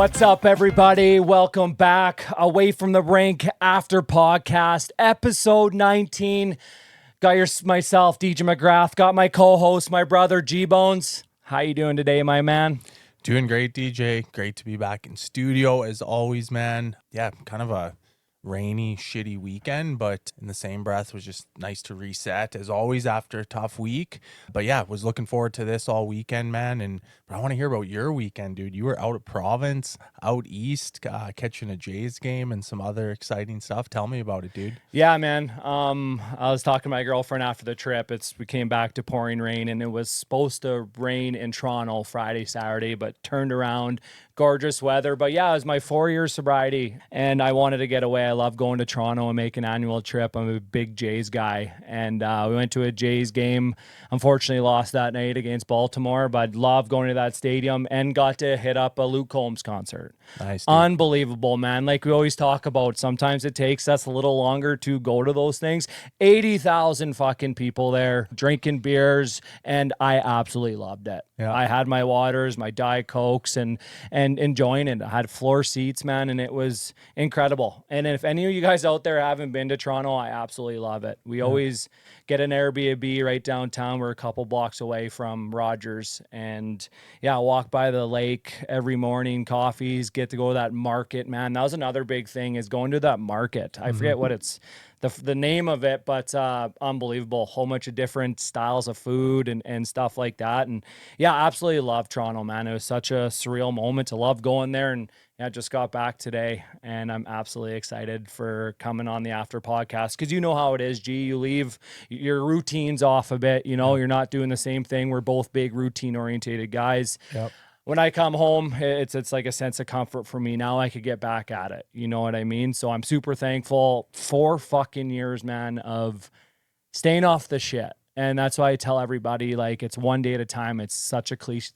What's up, everybody? Welcome back. Away from the Rink After Podcast, episode 19. Got myself, DJ McGrath. Got my co-host, my brother, G-Bones. How you doing today, my man? Doing great, DJ. Great to be back in studio as always, man. Yeah, kind of a rainy, shitty weekend, but in the same breath was just nice to reset as always after a tough week. But yeah, was looking forward to this all weekend, man. And I want to hear about your weekend, dude. You were out of province, out east, catching a Jays game and some other exciting stuff. Tell me about it, dude. Yeah, man. I was talking to my girlfriend after the trip. We came back to pouring rain, and it was supposed to rain in Toronto Friday, Saturday, but turned around. Gorgeous weather. But yeah, it was my 4-year sobriety, and I wanted to get away. I love going to Toronto and make an annual trip. I'm a big Jays guy, and we went to a Jays game. Unfortunately, lost that night against Baltimore, but love going to that stadium and got to hit up a Luke Combs concert. Nice, dude. Unbelievable, man. Like we always talk about, sometimes it takes us a little longer to go to those things. 80,000 fucking people there drinking beers, and I absolutely loved it. Yeah. I had my waters, my Diet Cokes, and enjoying it. I had floor seats, man, and it was incredible. And if any of you guys out there haven't been to Toronto, I absolutely love it. We always get an Airbnb right downtown. We're a couple blocks away from Rogers, and yeah, walk by the lake every morning, coffees, get to go to that market, man. That was another big thing, is going to that market. I forget what it's the name of it, but unbelievable. Whole bunch of different styles of food and stuff like that. And yeah, absolutely love Toronto, man. It was such a surreal moment to love going there. And yeah, just got back today, and I'm absolutely excited for coming on the After Podcast, because you know how it is, G. You leave your routines off a bit. You know, you're not doing the same thing. We're both big routine-orientated guys. Yep. When I come home, it's like a sense of comfort for me. Now I could get back at it. You know what I mean? So I'm super thankful. 4 fucking years, man, of staying off the shit. And that's why I tell everybody, like, it's one day at a time. It's such a cliche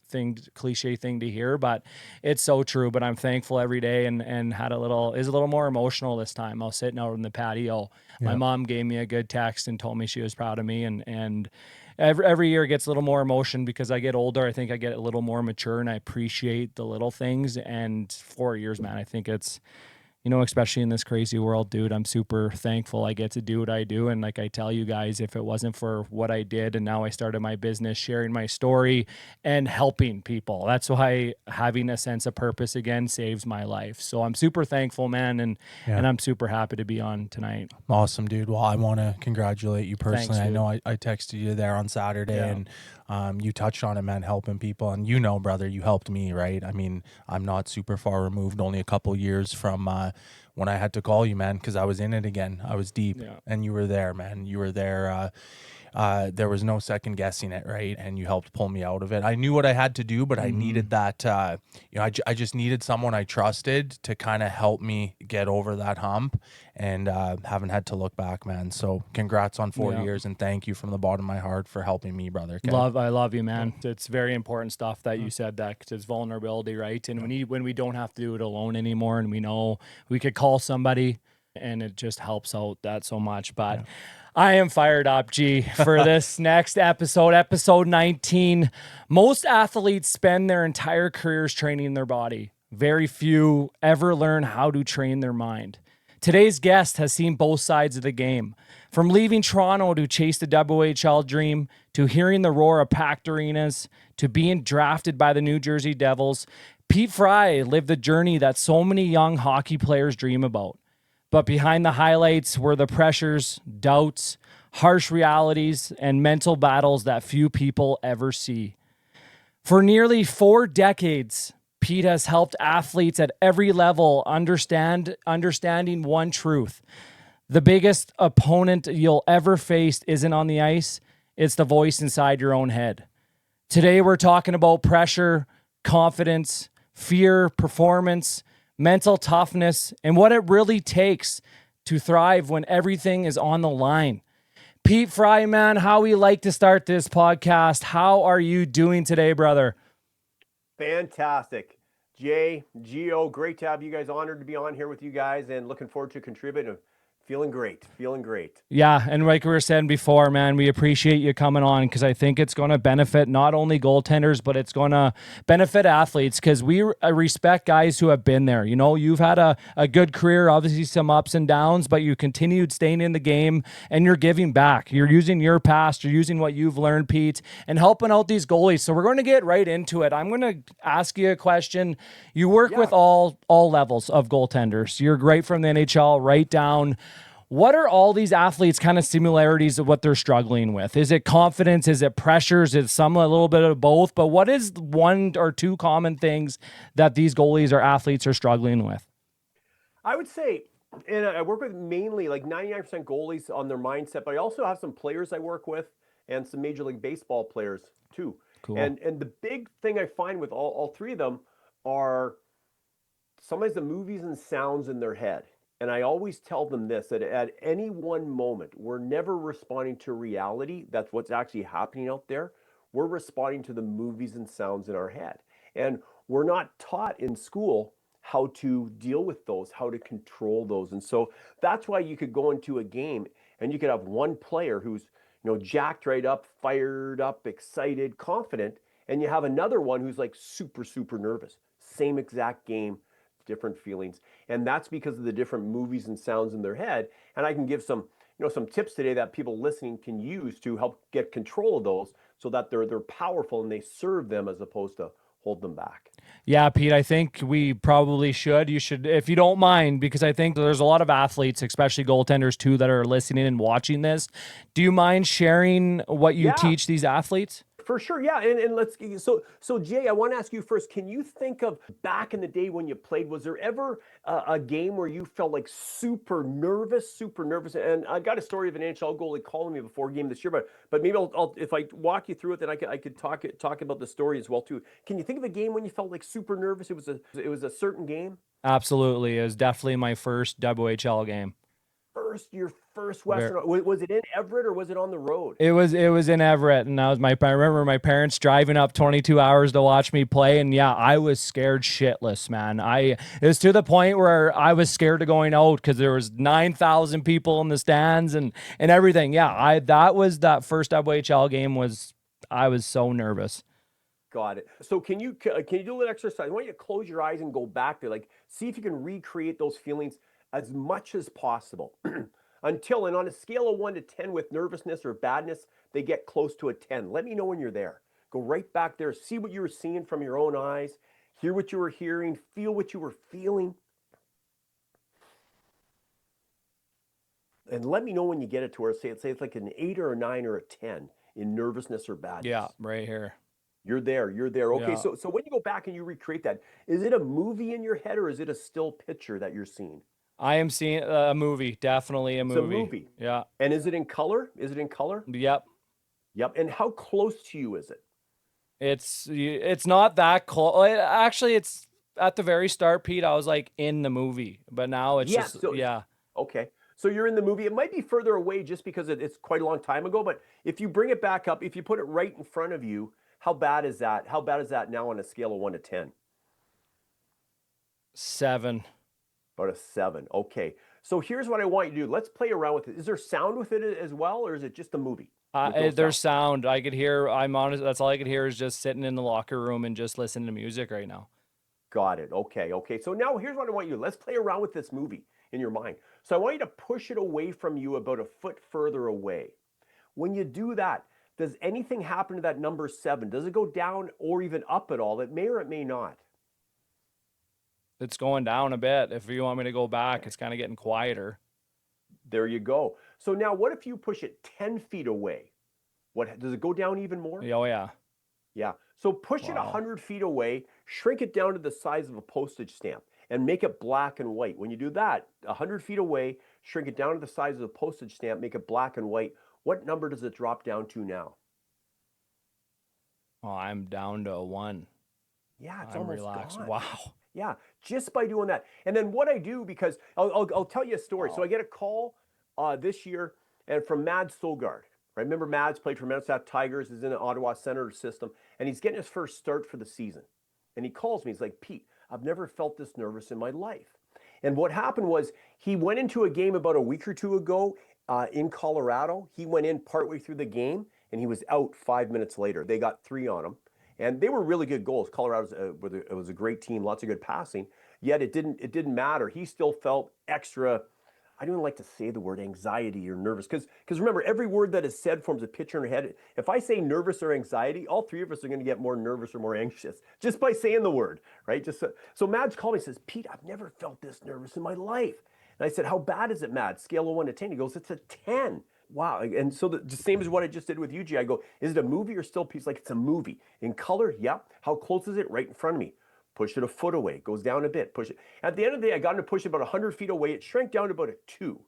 thing to hear, but it's so true. But I'm thankful every day, and is a little more emotional this time. I was sitting out in the patio. Yeah. My mom gave me a good text and told me she was proud of me, and every year it gets a little more emotion because I get older. I think I get a little more mature, and I appreciate the little things. And 4 years, man, I think it's, you know, especially in this crazy world, dude, I'm super thankful I get to do what I do. And like I tell you guys, if it wasn't for what I did, and now I started my business, sharing my story and helping people, that's why having a sense of purpose again saves my life. So I'm super thankful, man. And I'm super happy to be on tonight. Awesome, dude. Well, I want to congratulate you personally. Thanks, I know I texted you there on Saturday, and you touched on it, man, helping people. And you know, brother, you helped me, right? I mean, I'm not super far removed, only a couple years from when I had to call you, man, because I was in it again. I was deep, and you were there, man. You were there. There was no second guessing it, right? And you helped pull me out of it. I knew what I had to do, but I needed that, I just needed someone I trusted to kind of help me get over that hump, and haven't had to look back, man. So congrats on 4 years, and thank you from the bottom of my heart for helping me, brother. Okay? I love you, man. It's very important stuff that you said, that 'cause it's vulnerability, right? And when we don't have to do it alone anymore, and we know we could call somebody, and it just helps out that so much. But I am fired up, G, for this next episode 19. Most athletes spend their entire careers training their body. Very few ever learn how to train their mind. Today's guest has seen both sides of the game. From leaving Toronto to chase the WHL dream, to hearing the roar of packed arenas, to being drafted by the New Jersey Devils, Pete Fry lived the journey that so many young hockey players dream about. But behind the highlights were the pressures, doubts, harsh realities, and mental battles that few people ever see. For nearly 4 decades, Pete has helped athletes at every level understanding one truth. The biggest opponent you'll ever face isn't on the ice, it's the voice inside your own head. Today we're talking about pressure, confidence, fear, performance, mental toughness, and what it really takes to thrive when everything is on the line. Pete Fry, man, how we like to start this podcast. How are you doing today, brother? Fantastic. Jay, Gio, great to have you guys. Honored to be on here with you guys, and looking forward to contributing. Feeling great. Feeling great. Yeah, and like we were saying before, man, we appreciate you coming on because I think it's going to benefit not only goaltenders, but it's going to benefit athletes because we respect guys who have been there. You know, you've had a good career, obviously some ups and downs, but you continued staying in the game and you're giving back. You're using your past, you're using what you've learned, Pete, and helping out these goalies. So we're going to get right into it. I'm going to ask you a question. You work with all levels of goaltenders. You're great from the NHL right down. What are all these athletes kind of similarities of what they're struggling with? Is it confidence? Is it pressures? Is some a little bit of both? But what is one or two common things that these goalies or athletes are struggling with? I would say, and I work with mainly like 99% goalies on their mindset, but I also have some players I work with and some Major League Baseball players too. Cool. And the big thing I find with all three of them are sometimes the movies and sounds in their head. And I always tell them this, that at any one moment, we're never responding to reality. That's what's actually happening out there. We're responding to the movies and sounds in our head. And we're not taught in school how to deal with those, how to control those. And so that's why you could go into a game and you could have one player who's, jacked right up, fired up, excited, confident, and you have another one who's like super, super nervous. Same exact game, different feelings. And that's because of the different movies and sounds in their head. And I can give some tips today that people listening can use to help get control of those so that they're powerful and they serve them as opposed to hold them back. Yeah, Pete, I think we probably should. You should, if you don't mind, because I think there's a lot of athletes, especially goaltenders too, that are listening and watching this. Do you mind sharing what you teach these athletes? For sure, yeah, and let's so Jay, I want to ask you first. Can you think of back in the day when you played? Was there ever a game where you felt like super nervous? And I got a story of an NHL goalie calling me before a game this year, but maybe I'll if I walk you through it, then I could talk about the story as well too. Can you think of a game when you felt like super nervous? It was a certain game. Absolutely, it was definitely my first WHL game. Your first Western, was it in Everett or was it on the road? It was in Everett, and I remember my parents driving up 22 hours to watch me play, and yeah, I was scared shitless, man. It was to the point where I was scared of going out because there was 9,000 people in the stands and everything. Yeah, that first WHL game I was so nervous. Got it. So can you do a little exercise? I want you to close your eyes and go back there, like see if you can recreate those feelings as much as possible until, and on a scale of 1 to 10 with nervousness or badness, they get close to a 10. Let me know when you're there. Go right back there. See what you were seeing from your own eyes. Hear what you were hearing. Feel what you were feeling. And let me know when you get it to where say it's like an 8 or a 9 or a 10 in nervousness or badness. Yeah, right here. You're there. Okay, Yeah. so when you go back and you recreate that, is it a movie in your head or is it a still picture that you're seeing? I am seeing a movie, definitely a movie. It's a movie. Yeah. And is it in color? Yep. And how close to you is it? It's not that close. Actually, it's at the very start, Pete. I was like in the movie, but now it's Okay. So you're in the movie. It might be further away just because it's quite a long time ago. But if you bring it back up, if you put it right in front of you, how bad is that? How bad is that now on a scale of 1 to 10? 7. About a 7. Okay. So here's what I want you to do. Let's play around with it. Is there sound with it as well, or is it just a movie? There's sound. I could hear. I'm honest. That's all I could hear is just sitting in the locker room and just listening to music right now. Got it. Okay. So now here's what I want you to do. Let's play around with this movie in your mind. So I want you to push it away from you about a foot further away. When you do that, does anything happen to that number 7? Does it go down or even up at all? It may or it may not. It's going down a bit. If you want me to go back, it's kind of getting quieter. There you go. So now what if you push it 10 feet away? What does it go down even more? Oh, yeah. Yeah. So push it 100 feet away, shrink it down to the size of a postage stamp and make it black and white. When you do that, 100 feet away, shrink it down to the size of a postage stamp, make it black and white. What number does it drop down to now? Oh, I'm down to a 1. Yeah, it's I'm almost relaxed. gone. Wow. Yeah, just by doing that. And then what I do, because I'll tell you a story. So I get a call this year and from Mads Solgaard. Right? Remember Mads played for Minnesota Tigers, is in the Ottawa Senators system, and he's getting his first start for the season. And he calls me. He's like, Pete, I've never felt this nervous in my life. And what happened was he went into a game about a week or two ago in Colorado. He went in partway through the game and he was out 5 minutes later. They got 3 on him. And they were really good goals. Colorado's it was a great team, lots of good passing. Yet it didn't matter. He still felt extra. I don't even like to say the word anxiety or nervous because remember, every word that is said forms a picture in your head. If I say nervous or anxiety, all 3 of us are going to get more nervous or more anxious just by saying the word, right? Just so Mads called me and says, Pete, I've never felt this nervous in my life. And I said, how bad is it, Mads? Scale of 1 to 10. He goes, it's a 10. Wow. And so the same as what I just did with UG, I go, is it a movie or still piece? Like, it's a movie. In color, yep. How close is it? Right in front of me. Push it a foot away, goes down a bit, push it. At the end of the day, I got him to push it about 100 feet away. It shrank down to about a 2.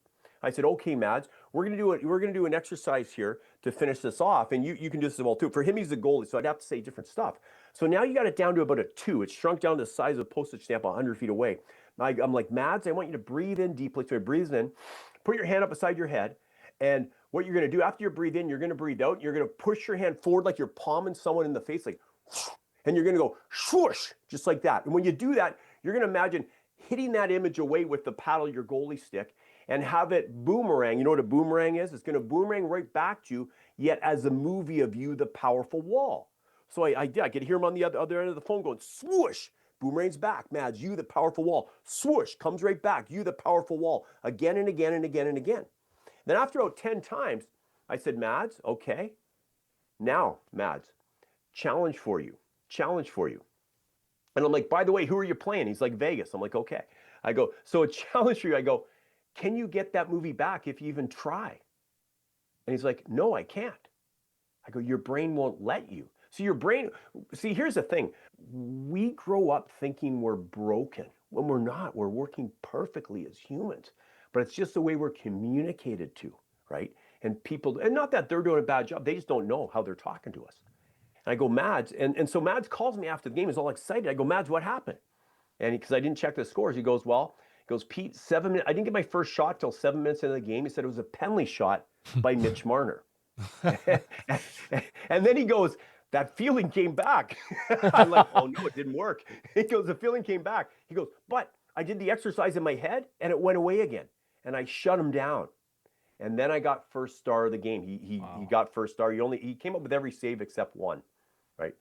I said, okay, Mads, we're gonna do an exercise here to finish this off, and you can do this as well too. For him, he's a goalie, so I'd have to say different stuff. So now you got it down to about a 2. It shrunk down to the size of a postage stamp 100 feet away. I'm like, Mads, I want you to breathe in deeply. So he breathes in, put your hand up beside your head, and what you're gonna do after you breathe in, you're gonna breathe out, you're gonna push your hand forward like you're palming someone in the face, like, and you're going to go swoosh, just like that. And when you do that, you're going to imagine hitting that image away with the paddle of your goalie stick and have it boomerang. You know what a boomerang is? It's going to boomerang right back to you, yet as a movie of you, the powerful wall. So I could hear him on the other end of the phone going swoosh, boomerangs back. Mads, you, the powerful wall. Swoosh, comes right back. You, the powerful wall. Again and again and again and again. Then after about 10 times, I said, Mads, okay. Now, Mads, challenge for you. And I'm like, by the way, who are you playing? He's like, Vegas. I'm like, okay. I go, so a challenge for you. I go, can you get that movie back if you even try? And he's like, no, I can't. I go, your brain won't let you. So your brain, see, here's the thing. We grow up thinking we're broken when we're not. We're working perfectly as humans, but it's just the way we're communicated to, right? And people, and not that they're doing a bad job. They just don't know how they're talking to us. And I go, Mads, and so Mads calls me after the game. He's all excited. I go, Mads, what happened? And because I didn't check the scores, he goes, Pete, 7 minutes. I didn't get my first shot till 7 minutes into the game. He said it was a penalty shot by Mitch Marner. And then he goes, that feeling came back. I'm like, oh no, it didn't work. He goes, the feeling came back. He goes, but I did the exercise in my head and it went away again. And I shut him down. And then I got first star of the game. He got first star. He came up with every save except one, right?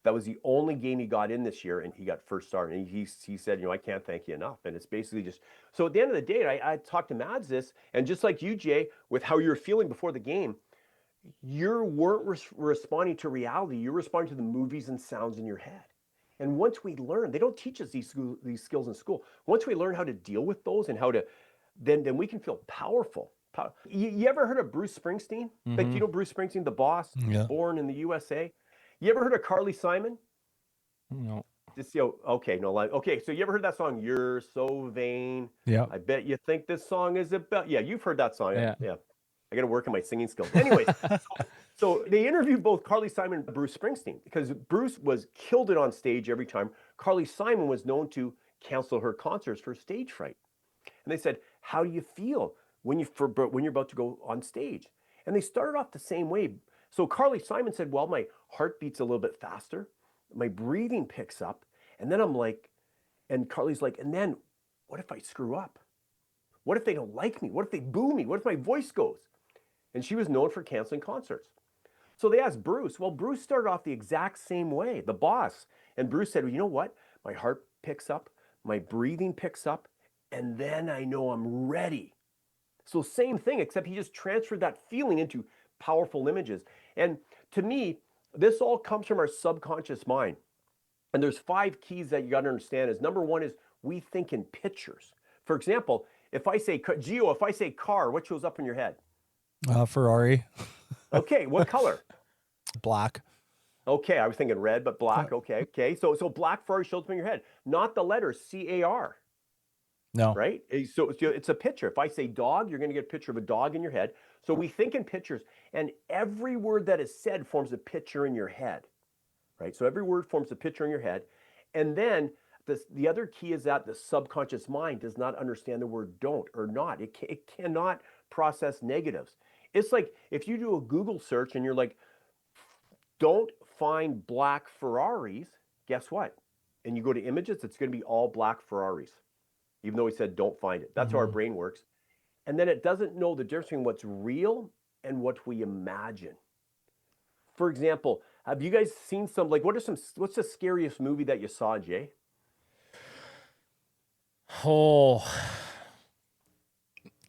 That was the only game he got in this year, and he got first star. And he said, I can't thank you enough. And it's basically just, so at the end of the day, I talked to Mads this, and just like you, Jay, with how you're feeling before the game, you weren't responding to reality. You're responding to the movies and sounds in your head. And once we learn, they don't teach us these skills in school. Once we learn how to deal with those and how to, then we can feel powerful. You ever heard of Bruce Springsteen? Mm-hmm. Like, you know Bruce Springsteen, the boss, born in the USA? You ever heard of Carly Simon? No. Okay, no lie. Okay, so you ever heard that song, You're So Vain? Yeah. I bet you think this song is about, you've heard that song. Yeah. I got to work on my singing skills. Anyways, so they interviewed both Carly Simon and Bruce Springsteen because Bruce killed it on stage every time. Carly Simon was known to cancel her concerts for stage fright. And they said, how do you feel when you're about to go on stage? And they started off the same way. So Carly Simon said, well, my heart beats a little bit faster. My breathing picks up. And then I'm like, and Carly's like, and then what if I screw up? What if they don't like me? What if they boo me? What if my voice goes? And she was known for canceling concerts. So they asked Bruce. Well, Bruce started off the exact same way, the boss. And Bruce said, well, you know what? My heart picks up, my breathing picks up, and then I know I'm ready. So same thing, except he just transferred that feeling into powerful images. And to me, this all comes from our subconscious mind. And there's 5 keys that you got to understand. Is number 1 is we think in pictures. For example, if I say car, what shows up in your head? Ferrari. Okay, what color? Black. Okay, I was thinking red, but black. Okay. So black Ferrari shows up in your head, not the letter CAR. No. Right? So it's a picture. If I say dog, you're going to get a picture of a dog in your head. So we think in pictures, and every word that is said forms a picture in your head, right? So every word forms a picture in your head. And then the other key is that the subconscious mind does not understand the word don't or not. It cannot process negatives. It's like if you do a Google search and you're like, don't find black Ferraris, guess what? And you go to images, it's going to be all black Ferraris. even though he said don't find it. That's how our brain works. And then it doesn't know the difference between what's real and what we imagine. For example, have you guys seen what's the scariest movie that you saw, Jay? Oh,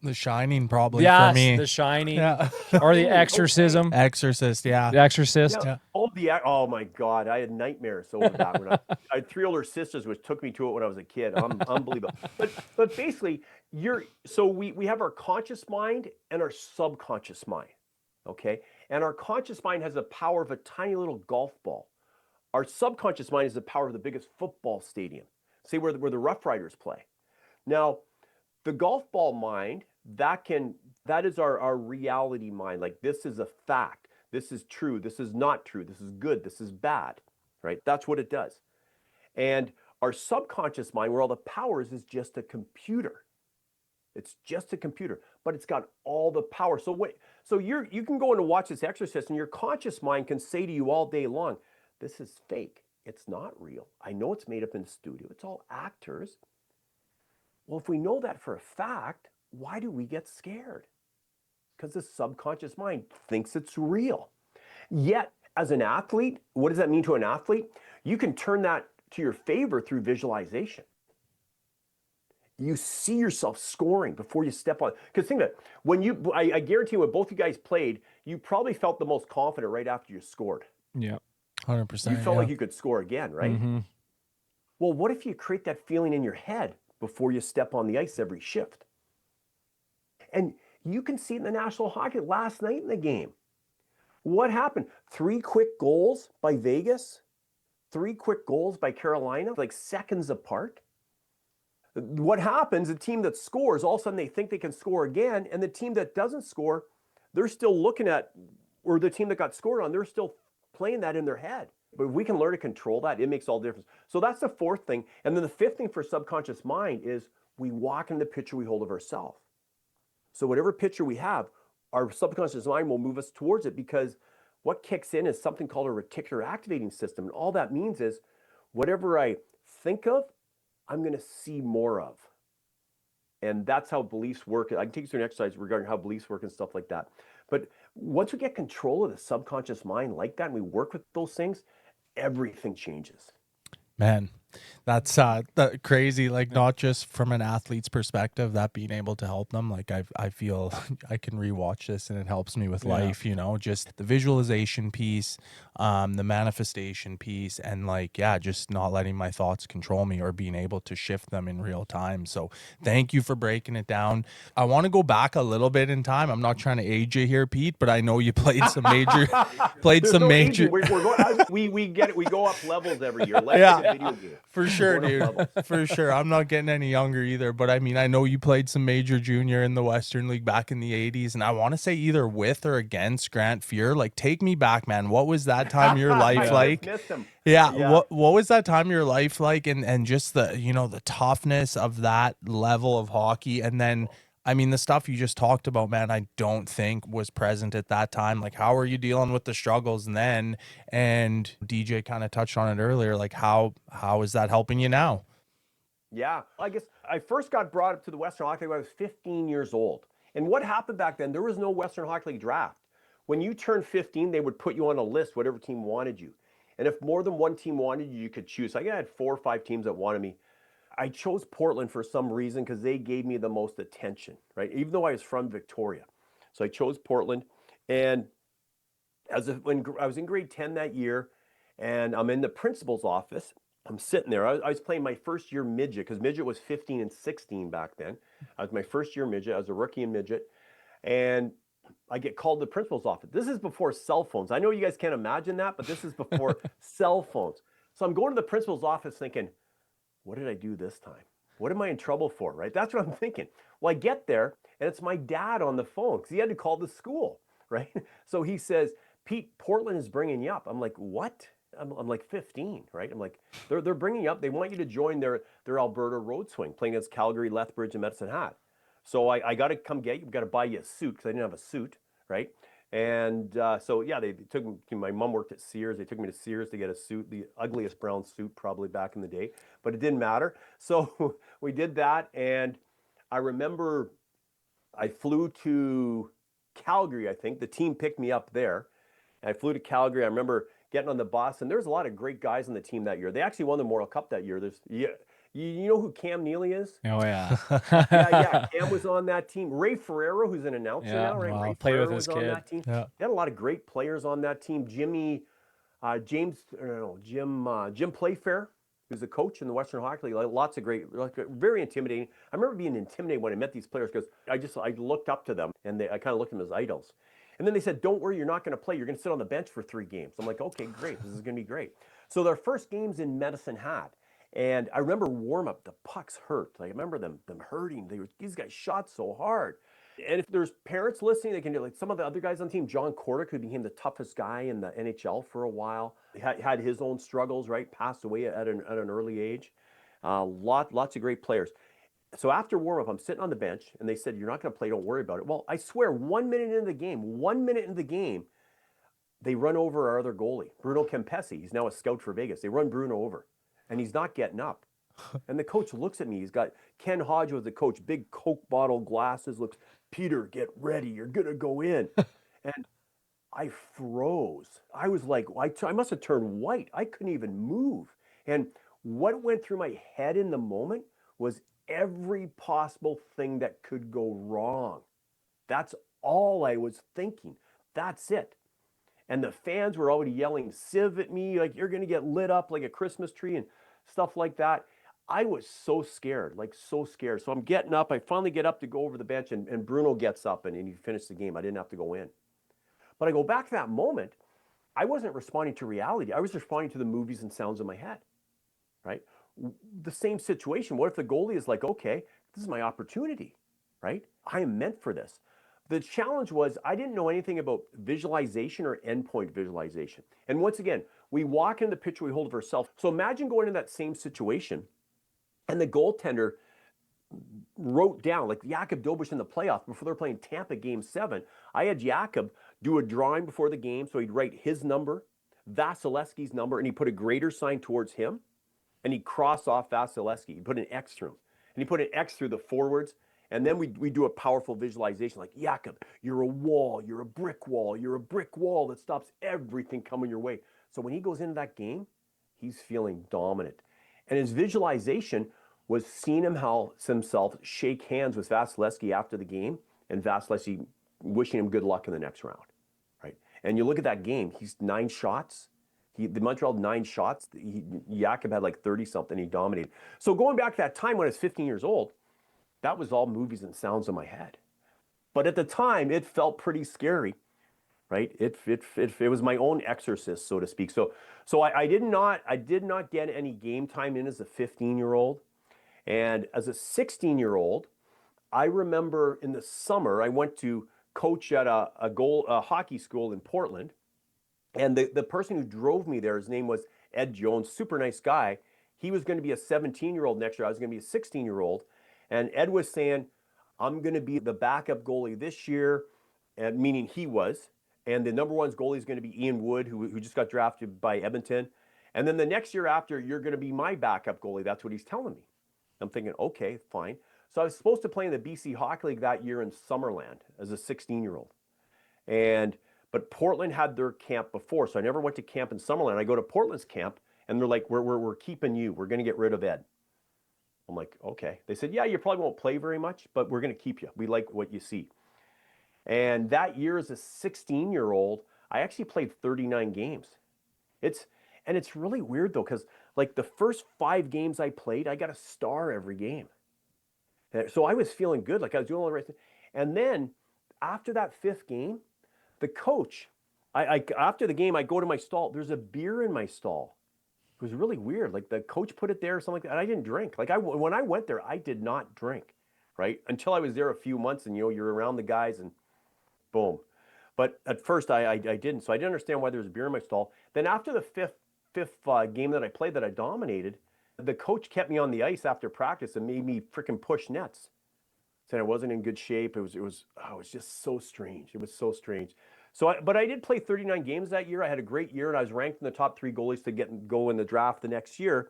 The Shining, probably, for yes, me. The Shining, Yeah. or The Exorcism. Exorcist, yeah. The Exorcist. Yeah. Oh my God, I had nightmares over that. When I had 3 older sisters, which took me to it when I was a kid. Unbelievable. But basically, we have our conscious mind and our subconscious mind. Okay, and our conscious mind has the power of a tiny little golf ball. Our subconscious mind has the power of the biggest football stadium. Say where the Rough Riders play. Now, the golf ball mind, that is our reality mind. Like, this is a fact. This is true. This is not true. This is good. This is bad, right? That's what it does. And our subconscious mind, where all the power is just a computer. It's just a computer, but it's got all the power. So you can go in and watch this exercise, and your conscious mind can say to you all day long, this is fake. It's not real. I know it's made up in the studio. It's all actors. Well, if we know that for a fact, why do we get scared? Because the subconscious mind thinks it's real. Yet, as an athlete, what does that mean to an athlete? You can turn that to your favor through visualization. You see yourself scoring before you step on. Because think of it, I guarantee you, when both you guys played, you probably felt the most confident right after you scored. Yeah. 100%. You felt like you could score again, right? Mm-hmm. Well, what if you create that feeling in your head before you step on the ice every shift? And you can see it in the National Hockey last night in the game. What happened? 3 quick goals by Vegas, 3 quick goals by Carolina, like seconds apart. What happens, the team that scores, all of a sudden they think they can score again, and the team that doesn't score, they're still looking at, or the team that got scored on, they're still playing that in their head. But if we can learn to control that, it makes all the difference. So that's the 4th thing. And then the 5th thing for subconscious mind is we walk in the picture we hold of ourselves. So whatever picture we have, our subconscious mind will move us towards it, because what kicks in is something called a reticular activating system. And all that means is whatever I think of, I'm going to see more of. And that's how beliefs work. I can take you through an exercise regarding how beliefs work and stuff like that. But once we get control of the subconscious mind like that, and we work with those things, everything changes. Man, that's crazy. Like, not just from an athlete's perspective, that being able to help them. Like, I feel I can rewatch this and it helps me with life, just the visualization piece, the manifestation piece, and just not letting my thoughts control me or being able to shift them in real time. So thank you for breaking it down. I want to go back a little bit in time. I'm not trying to age you here, Pete, but I know you played some major, Aging. We get it. We go up levels every year. Video game. For sure, dude. For sure. I'm not getting any younger either, but I mean, I know you played some major junior in the Western League back in the 80s, and I want to say either with or against Grant Fuhr. Like, take me back, man. What was that time of your life like? Missed him. Yeah. What was that time of your life like, and just the the toughness of that level of hockey, and then I mean, the stuff you just talked about, man, I don't think was present at that time. Like, how are you dealing with the struggles then? And DJ kind of touched on it earlier. Like, how is that helping you now? Yeah, I guess I first got brought up to the Western Hockey League when I was 15 years old. And what happened back then, there was no Western Hockey League draft. When you turned 15, they would put you on a list, whatever team wanted you. And if more than one team wanted you, you could choose. So I had 4 or 5 teams that wanted me. I chose Portland for some reason because they gave me the most attention, right? Even though I was from Victoria. So I chose Portland. And when I was in grade 10 that year, and I'm in the principal's office, I'm sitting there. I was playing my first year midget, because midget was 15 and 16 back then. I was my first year midget. I was a rookie in midget. And I get called to the principal's office. This is before cell phones. I know you guys can't imagine that, but this is before cell phones. So I'm going to the principal's office thinking, what did I do this time? What am I in trouble for, right? That's what I'm thinking. Well, I get there, and it's my dad on the phone, because he had to call the school, right? So he says, Pete, Portland is bringing you up. I'm like, what? I'm like 15, right? I'm like, they're bringing you up. They want you to join their Alberta road swing, playing against Calgary, Lethbridge, and Medicine Hat. So I got to come get you. We've got to buy you a suit, because I didn't have a suit, right? And so, yeah, they took me, my mom worked at Sears. They took me to Sears to get a suit, the ugliest brown suit probably back in the day, but it didn't matter. So we did that. And I remember I flew to Calgary, I think. The team picked me up there. And I flew to Calgary. I remember getting on the bus, and there was a lot of great guys on the team that year. They actually won the Memorial Cup that year. You know who Cam Neely is? Oh yeah. Yeah. Cam was on that team. Ray Ferrero, who's an announcer Yeah, now, right? wow. Ray Played with Ferrero his was on kid. that team. Yeah. They had a lot of great players on that team. Jim Playfair, who's a coach in the Western Hockey League. Lots of great, very intimidating. I remember being intimidated when I met these players because I looked up to them, and I kind of looked at them as idols. And then they said, "Don't worry, you're not going to play. You're going to sit on the bench for 3 games." I'm like, "Okay, great. This is going to be great." So their first games in Medicine Hat, and I remember warm up. The pucks hurt. Like, I remember them hurting. These guys shot so hard. And if there's parents listening, they can do, like, some of the other guys on the team. John Cordick, who became the toughest guy in the NHL for a while, had his own struggles. Right, passed away at an early age. Lots of great players. So after warm up, I'm sitting on the bench, and they said, "You're not going to play. Don't worry about it." Well, I swear, 1 minute into the game, they run over our other goalie, Bruno Kempesi. He's now a scout for Vegas. They run Bruno over, and he's not getting up. And the coach looks at me. He's got Ken Hodge was the coach, big Coke bottle glasses. Looks, "Peter, get ready. You're gonna go in." And I froze. I was like, I must have turned white. I couldn't even move. And what went through my head in the moment was every possible thing that could go wrong. That's all I was thinking. That's it. And the fans were already yelling "Civ" at me, like, "You're going to get lit up like a Christmas tree," and stuff like that. I was so scared, like so scared. So I'm getting up. I finally get up to go over the bench, and Bruno gets up, and he finished the game. I didn't have to go in. But I go back to that moment. I wasn't responding to reality. I was responding to the movies and sounds in my head, right? The same situation. What if the goalie is like, "Okay, this is my opportunity, right? I am meant for this." The challenge was I didn't know anything about visualization or endpoint visualization. And once again, we walk in the picture we hold of ourselves. So imagine going in that same situation, and the goaltender wrote down, like Jakub Dobeš in the playoffs before they were playing Tampa Game 7. I had Jakub do a drawing before the game, so he'd write his number, Vasilevsky's number, and he put a greater sign towards him, and he'd cross off Vasilevsky. He put an X through him, and he put an X through the forwards. And then we do a powerful visualization like, "Jakub, you're a wall, you're a brick wall that stops everything coming your way." So when he goes into that game, he's feeling dominant. And his visualization was seeing himself shake hands with Vasilevsky after the game, and Vasilevsky wishing him good luck in the next round, right? And you look at that game, he's 9 shots. The Montreal had 9 shots. Jakub had like 30-something. He dominated. So going back to that time when I was 15 years old, that was all movies and sounds in my head. But at the time, it felt pretty scary, right? It was my own exorcist, so to speak. So I did not get any game time in as a 15-year-old. And as a 16-year-old, I remember in the summer, I went to coach at a hockey school in Portland. And the person who drove me there, his name was Ed Jones, super nice guy. He was going to be a 17-year-old next year. I was going to be a 16-year-old. And Ed was saying, "I'm going to be the backup goalie this year," and meaning he was. And the number 1 goalie is going to be Ian Wood, who just got drafted by Edmonton. And then the next year after, "You're going to be my backup goalie." That's what he's telling me. I'm thinking, okay, fine. So I was supposed to play in the BC Hockey League that year in Summerland as a 16-year-old. But Portland had their camp before, so I never went to camp in Summerland. I go to Portland's camp, and they're like, we're keeping you. We're going to get rid of Ed." I'm like, "Okay." They said, "Yeah, you probably won't play very much, but we're going to keep you. We like what you see." And that year as a 16-year-old, I actually played 39 games. It's really weird though, because like the first 5 games I played, I got a star every game. So I was feeling good, like I was doing all the right thing. And then after that 5th game, the coach, after the game, I go to my stall. There's a beer in my stall. It was really weird. Like the coach put it there or something like that. And I didn't drink. Like when I went there, I did not drink, right? Until I was there a few months, and you're around the guys, and boom. But at first I didn't. So I didn't understand why there was a beer in my stall. Then after the fifth game that I played that I dominated, the coach kept me on the ice after practice and made me freaking push nets. Saying I wasn't in good shape. It was just so strange. It was so strange. But I did play 39 games that year. I had a great year, and I was ranked in the top 3 goalies to go in the draft the next year.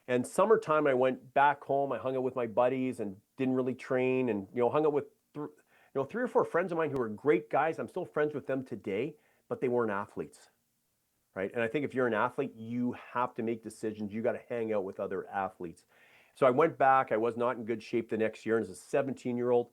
And summertime, I went back home. I hung out with my buddies and didn't really train, and hung out with 3 or 4 friends of mine who are great guys. I'm still friends with them today, but they weren't athletes, right? And I think if you're an athlete, you have to make decisions. You got to hang out with other athletes. So I went back. I was not in good shape the next year. And as a 17-year-old,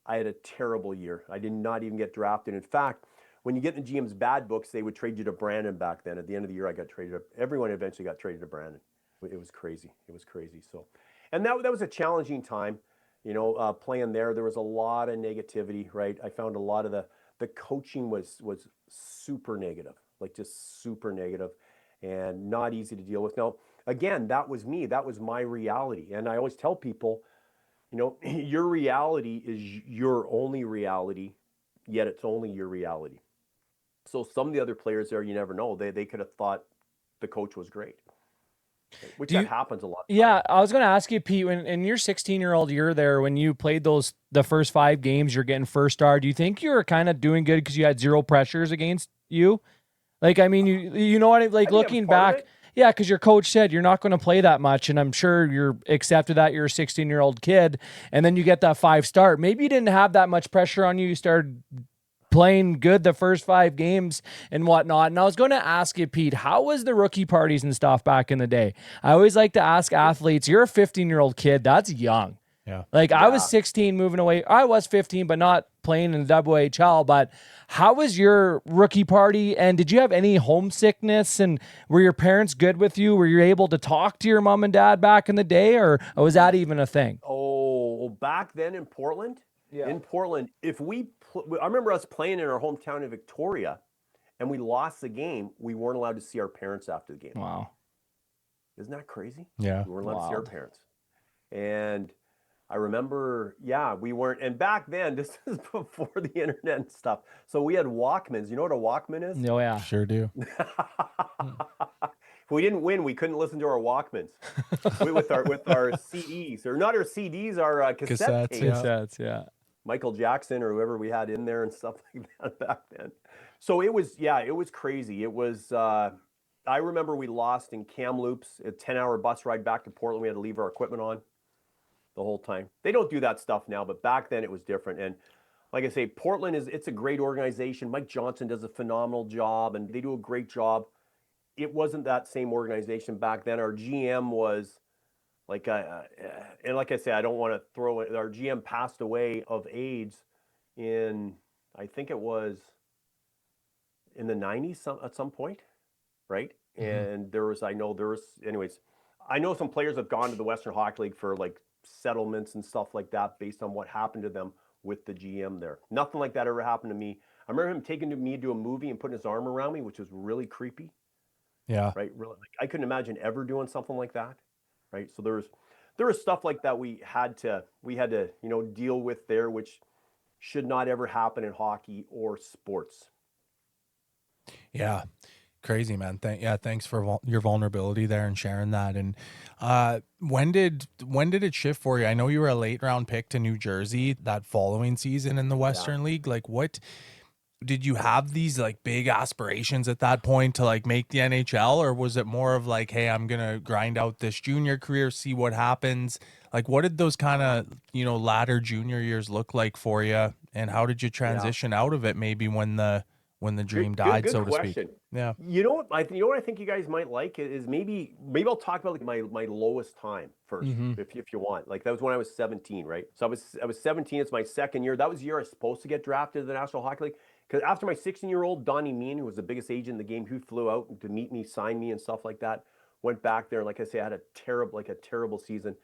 I had a terrible year. I did not even get drafted. In fact, when you get in the GM's bad books, they would trade you to Brandon back then. At the end of the year, I got traded. Everyone eventually got traded to Brandon. It was crazy. It was crazy. So, and that was a challenging time, playing there. There was a lot of negativity, right? I found a lot of the coaching was super negative, like just super negative and not easy to deal with. Now, again, that was me. That was my reality. And I always tell people, your reality is your only reality, yet it's only your reality. So some of the other players there, you never know. They could have thought the coach was great, which happens a lot. Yeah, I was going to ask you, Pete, when in your 16-year-old year there, when you played the first 5 games, you're getting first star. Do you think you were kind of doing good because you had 0 pressures against you? Like, I mean, you know what? Like looking back, yeah, because your coach said you're not going to play that much, and I'm sure you're accepted that you're a 16-year-old kid, and then you get that 5 start. Maybe you didn't have that much pressure on you. You started playing good the first 5 games and whatnot. And I was going to ask you, Pete, how was the rookie parties and stuff back in the day? I always like to ask athletes, you're a 15-year-old kid. That's young. Yeah. Like I was 16 moving away. I was 15, but not playing in the WHL. But how was your rookie party? And did you have any homesickness? And were your parents good with you? Were you able to talk to your mom and dad back in the day? Or was that even a thing? Oh, back then in Portland? Yeah. In Portland, I remember us playing in our hometown in Victoria, and we lost the game. We weren't allowed to see our parents after the game. Wow. Isn't that crazy? Yeah. We weren't allowed to see our parents. And I remember, we weren't. And back then, this is before the internet and stuff. So we had Walkmans. You know what a Walkman is? Oh, yeah. Sure do. If we didn't win, we couldn't listen to our Walkmans with our CDs, or not our CDs, our cassette tapes. Cassettes, yeah. Michael Jackson or whoever we had in there and stuff like that back then. So it was crazy. It was, I remember we lost in Kamloops, a 10-hour bus ride back to Portland. We had to leave our equipment on the whole time. They don't do that stuff now, but back then it was different. And like I say, Portland it's a great organization. Mike Johnson does a phenomenal job, and they do a great job. It wasn't that same organization back then. Our GM was like, and like I say, I don't want to throw it. Our GM passed away of AIDS in, I think it was in the 90s at some point, right? And anyways, I know some players have gone to the Western Hockey League for like settlements and stuff like that based on what happened to them with the GM there. Nothing like that ever happened to me. I remember him taking me to a movie and putting his arm around me, which was really creepy. Yeah. Right. Really, like, I couldn't imagine ever doing something like that. Right. So there was stuff like that we had to deal with there, which should not ever happen in hockey or sports. Yeah. Crazy, man. Thanks for your vulnerability there and sharing that. And when did it shift for you? I know you were a late round pick to New Jersey that following season in the Western League. Like, what did you have these like big aspirations at that point to like make the NHL, or was it more of like, hey, I'm gonna grind out this junior career, see what happens? Like, what did those kind of latter junior years look like for you, and how did you transition out of it? Maybe when the dream died, so to speak. Yeah. You know what I think you guys might like is maybe I'll talk about like my lowest time first, if you want. Like that was when I was 17, right? So I was 17. It's my second year. That was the year I was supposed to get drafted to the National Hockey League. Because after my 16-year-old, Donnie Mean, who was the biggest agent in the game, who flew out to meet me, sign me and stuff like that, went back there. And like I say, I had a terrible season.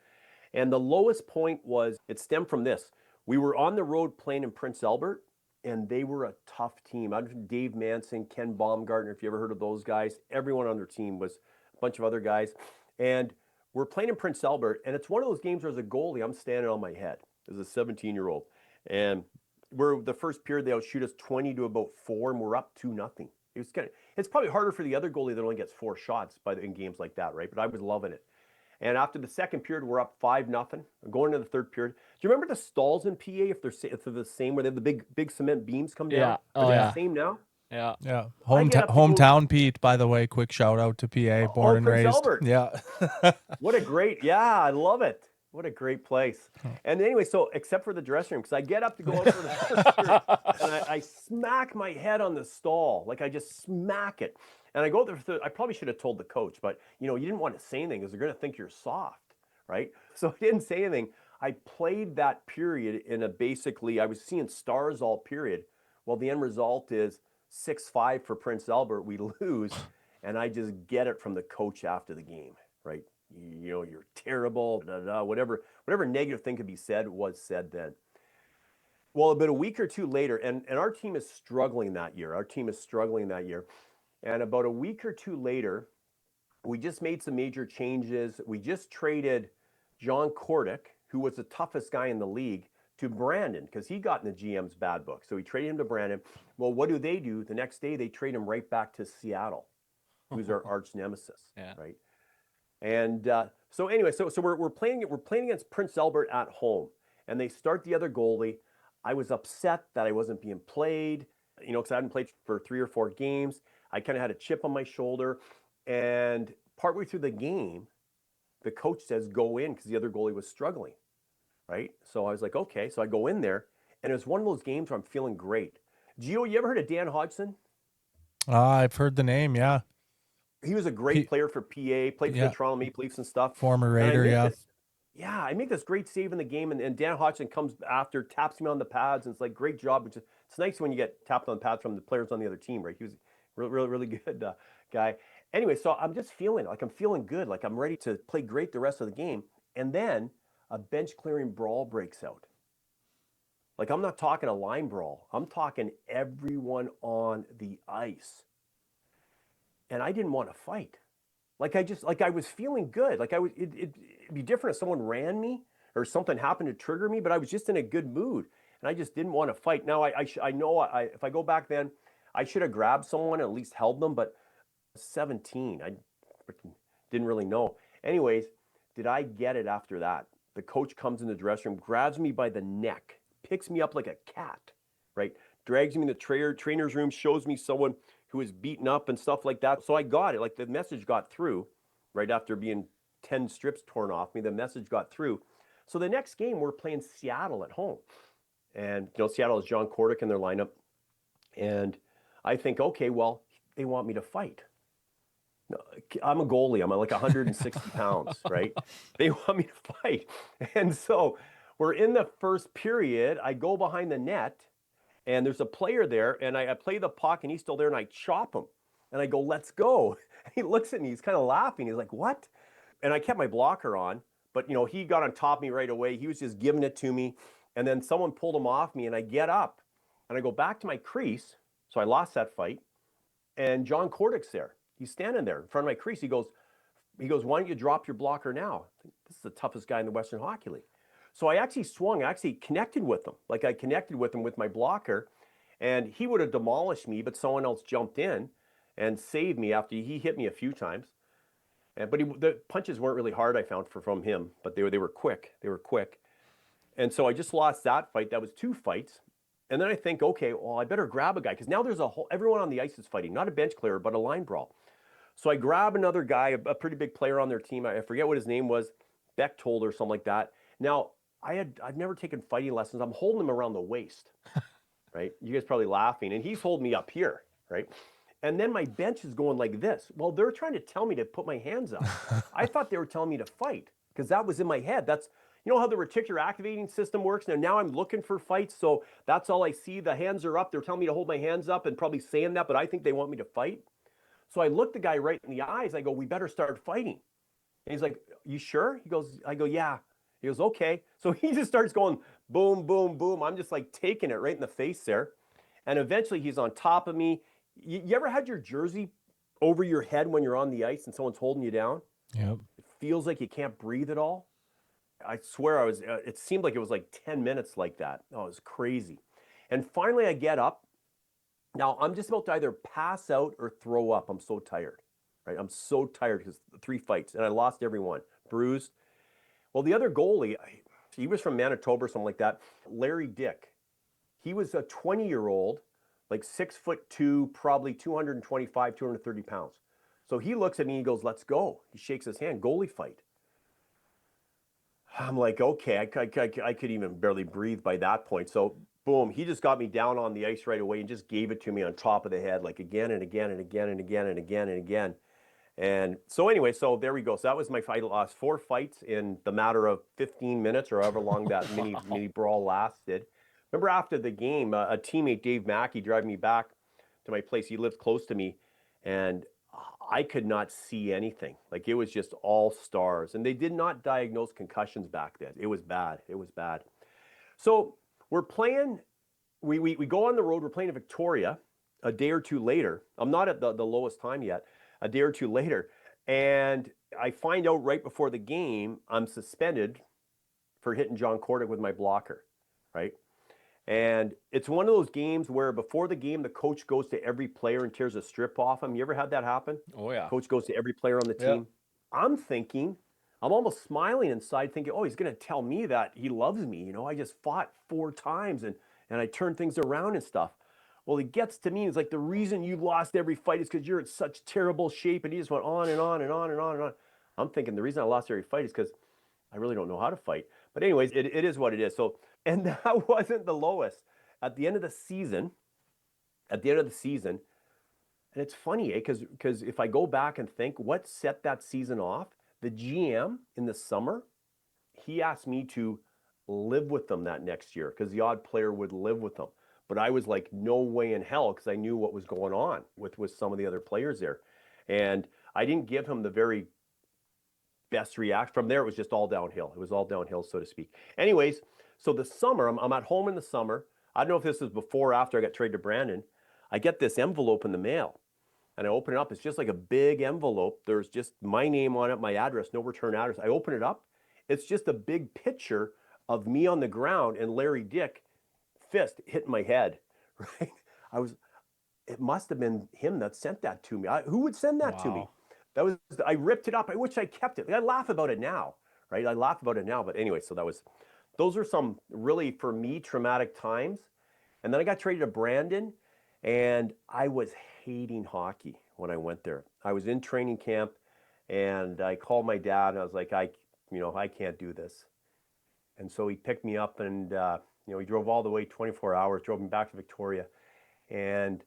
And the lowest point it stemmed from this. We were on the road playing in Prince Albert, and they were a tough team. Dave Manson, Ken Baumgartner, if you ever heard of those guys. Everyone on their team was a bunch of other guys. And we're playing in Prince Albert, and it's one of those games where as a goalie, I'm standing on my head as a 17-year-old. And the first period, they outshoot us 20 to about 4, and we're up 2-0. It's probably harder for the other goalie that only gets 4 shots in games like that, right? But I was loving it. And after the second period, we're up 5-0. Going into the third period. Do you remember the stalls in PA, if they're the same, where they have the big cement beams come down? Yeah. Oh, Are they yeah. the same now? Yeah. Yeah. I get up to go- Hometown Pete, by the way, quick shout out to PA, born and Prince raised. Albert. Yeah. What a great, yeah, I love it. What a great place. And anyway, so except for the dressing room, because I get up to go out for the first period, and I smack my head on the stall. Like I just smack it. And I go there, I probably should have told the coach, but you didn't want to say anything because they're going to think you're soft, right? So I didn't say anything. I played that period in I was seeing stars all period. Well, the end result is 6-5 for Prince Albert. We lose, and I just get it from the coach after the game, right? You're terrible, whatever negative thing could be said was said then. Well, about a week or two later, and our team is struggling that year. And about a week or two later, we just made some major changes. We just traded John Kordick, who was the toughest guy in the league, to Brandon because he got in the GM's bad book. So we traded him to Brandon. Well, what do? The next day, they trade him right back to Seattle, who's our arch nemesis, right? And so anyway, so we're playing against Prince Albert at home, and they start the other goalie. I was upset that I wasn't being played, because I hadn't played for 3 or 4 games. I kind of had a chip on my shoulder, and partway through the game, the coach says, go in, because the other goalie was struggling, right? So I was like, okay. So I go in there, and it was one of those games where I'm feeling great. Gio, you ever heard of Dan Hodgson? I've heard the name, yeah. He was a great player for PA, played for the Toronto Maple Leafs and stuff. Former Raider, I make this great save in the game, and Dan Hodgson comes after, taps me on the pads, and it's like, great job. It's nice when you get tapped on the pads from the players on the other team, right? He was really, really good guy. Anyway, so I'm just feeling good, like I'm ready to play great the rest of the game. And then a bench clearing brawl breaks out. Like I'm not talking a line brawl. I'm talking everyone on the ice. And I didn't want to fight. I was feeling good. It'd be different if someone ran me or something happened to trigger me, but I was just in a good mood and I just didn't want to fight. Now I know if I go back then, I should have grabbed someone and at least held them, but 17, I didn't really know. Anyways, did I get it after that? The coach comes in the dressing room, grabs me by the neck, picks me up like a cat, right? Drags me in the trainer's room, shows me someone who was beaten up and stuff like that. So I got it. Like the message got through right after being 10 strips torn off me. The message got through. So the next game, we're playing Seattle at home. And, Seattle has John Kordick in their lineup. And I think, okay, well, they want me to fight. No, I'm a goalie. I'm like 160 pounds, right? They want me to fight. And so we're in the first period. I go behind the net. And there's a player there, and I play the puck, and he's still there, and I chop him. And I go, let's go. And he looks at me. He's kind of laughing. He's like, what? And I kept my blocker on, but, he got on top of me right away. He was just giving it to me. And then someone pulled him off me, and I get up, and I go back to my crease. So I lost that fight. And John Kordick's there. He's standing there in front of my crease. He goes, why don't you drop your blocker now? This is the toughest guy in the Western Hockey League. So I actually swung, I actually connected with him. Like I connected with him with my blocker, and he would have demolished me, but someone else jumped in and saved me after he hit me a few times. But the punches weren't really hard, I found, from him, but they were quick. They were quick. And so I just lost that fight. That was 2 fights. And then I think, okay, well, I better grab a guy, because now there's everyone on the ice is fighting, not a bench clearer, but a line brawl. So I grab another guy, a pretty big player on their team. I forget what his name was, Bechtold or something like that. Now, I've never taken fighting lessons. I'm holding him around the waist, right? You guys probably laughing. And he's holding me up here, right? And then my bench is going like this. Well, they're trying to tell me to put my hands up. I thought they were telling me to fight because that was in my head. That's, how the reticular activating system works. Now I'm looking for fights. So that's all I see. The hands are up. They're telling me to hold my hands up and probably saying that, but I think they want me to fight. So I look the guy right in the eyes. I go, we better start fighting. And he's like, you sure? I go, yeah. He goes, okay. So he just starts going boom, boom, boom. I'm just like taking it right in the face there. And eventually he's on top of me. You ever had your jersey over your head when you're on the ice and someone's holding you down? Yep. It feels like you can't breathe at all. I swear it seemed like it was like 10 minutes like that. Oh, it was crazy. And finally I get up. Now I'm just about to either pass out or throw up. I'm so tired, right? I'm so tired because 3 fights and I lost every one, bruised. Well, the other goalie, he was from Manitoba or something like that, Larry Dick. He was a 20-year-old, like 6'2", probably 225, 230 pounds. So he looks at me and he goes, let's go. He shakes his hand, goalie fight. I'm like, okay, I could even barely breathe by that point. So boom, he just got me down on the ice right away and just gave it to me on top of the head, like again and again and again and again and again and again. And so anyway, so there we go. So that was my fight. I lost 4 fights in the matter of 15 minutes or however long that mini brawl lasted. Remember after the game, a teammate, Dave Mackey, driving me back to my place. He lived close to me, and I could not see anything. Like it was just all stars. And they did not diagnose concussions back then. It was bad. It was bad. So we're playing, we go on the road. We're playing in Victoria a day or two later. I'm not at the lowest time yet. A day or two later. And I find out right before the game, I'm suspended for hitting John Cordick with my blocker, right? And it's one of those games where before the game, the coach goes to every player and tears a strip off him. You ever had that happen? Oh, yeah. Coach goes to every player on the team. I'm thinking, I'm almost smiling inside thinking, oh, he's going to tell me that he loves me. You know, I just fought 4 times and I turned things around and stuff. Well, he gets to me. It's like, the reason you lost every fight is because you're in such terrible shape. And he just went on and on and on and on and on. I'm thinking the reason I lost every fight is because I really don't know how to fight. But anyways, it is what it is. So, and that wasn't the lowest. At the end of the season, and it's funny, because if I go back and think what set that season off, the GM in the summer, he asked me to live with them that next year because the odd player would live with them. But I was like, no way in hell, because I knew what was going on with some of the other players there. And I didn't give him the very best reaction. From there, it was just all downhill. It was all downhill, so to speak. Anyways, so the summer, I'm at home in the summer. I don't know if this is before or after I got traded to Brandon. I get this envelope in the mail, and I open it up. It's just like a big envelope. There's just my name on it, my address, no return address. I open it up. It's just a big picture of me on the ground and Larry Dick fist hitting my head, right? It must have been him that sent that to me. Who would send that to me? I ripped it up. I wish I kept it. I laugh about it now, right? I laugh about it now. But anyway, so those are some really, for me, traumatic times. And then I got traded to Brandon, and I was hating hockey when I went there. I was in training camp, and I called my dad, and I was like, I can't do this. And so he picked me up, and he drove all the way 24 hours, drove me back to Victoria. And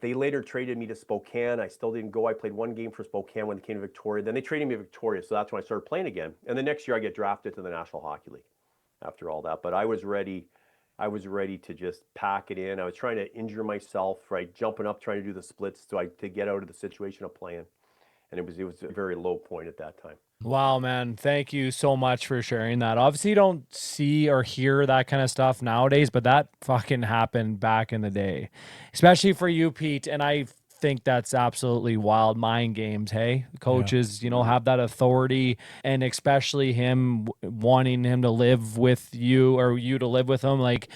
they later traded me to Spokane. I still didn't go. I played 1 game for Spokane when they came to Victoria. Then they traded me to Victoria, so that's when I started playing again. And the next year I get drafted to the National Hockey League after all that. But I was ready to just pack it in. I was trying to injure myself, right? Jumping up, trying to do the splits to get out of the situation of playing. And it was a very low point at that time. Wow, man. Thank you so much for sharing that. Obviously, you don't see or hear that kind of stuff nowadays, but that fucking happened back in the day, especially for you, Pete. And I think that's absolutely wild. Mind games. Hey, coaches, have that authority, and especially him wanting him to live with you or you to live with him. Like,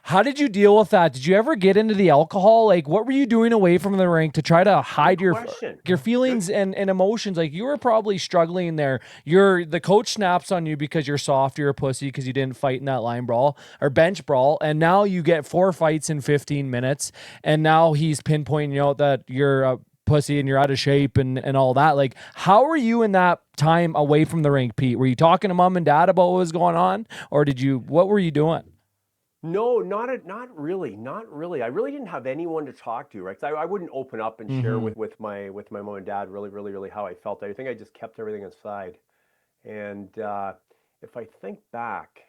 how did you deal with that? Did you ever get into the alcohol? Like, what were you doing away from the rink to try to hide your feelings and emotions? Like, you were probably struggling there. The coach snaps on you because you're soft, you're a pussy because you didn't fight in that line brawl or bench brawl. And now you get 4 fights in 15 minutes. And now he's pinpointing out that you're a pussy and you're out of shape and all that. Like, how were you in that time away from the rink, Pete? Were you talking to mom and dad about what was going on? Or what were you doing? No, not really. I really didn't have anyone to talk to, right? 'Cause I wouldn't open up and share with my mom and dad really how I felt. I think I just kept everything inside. And if I think back,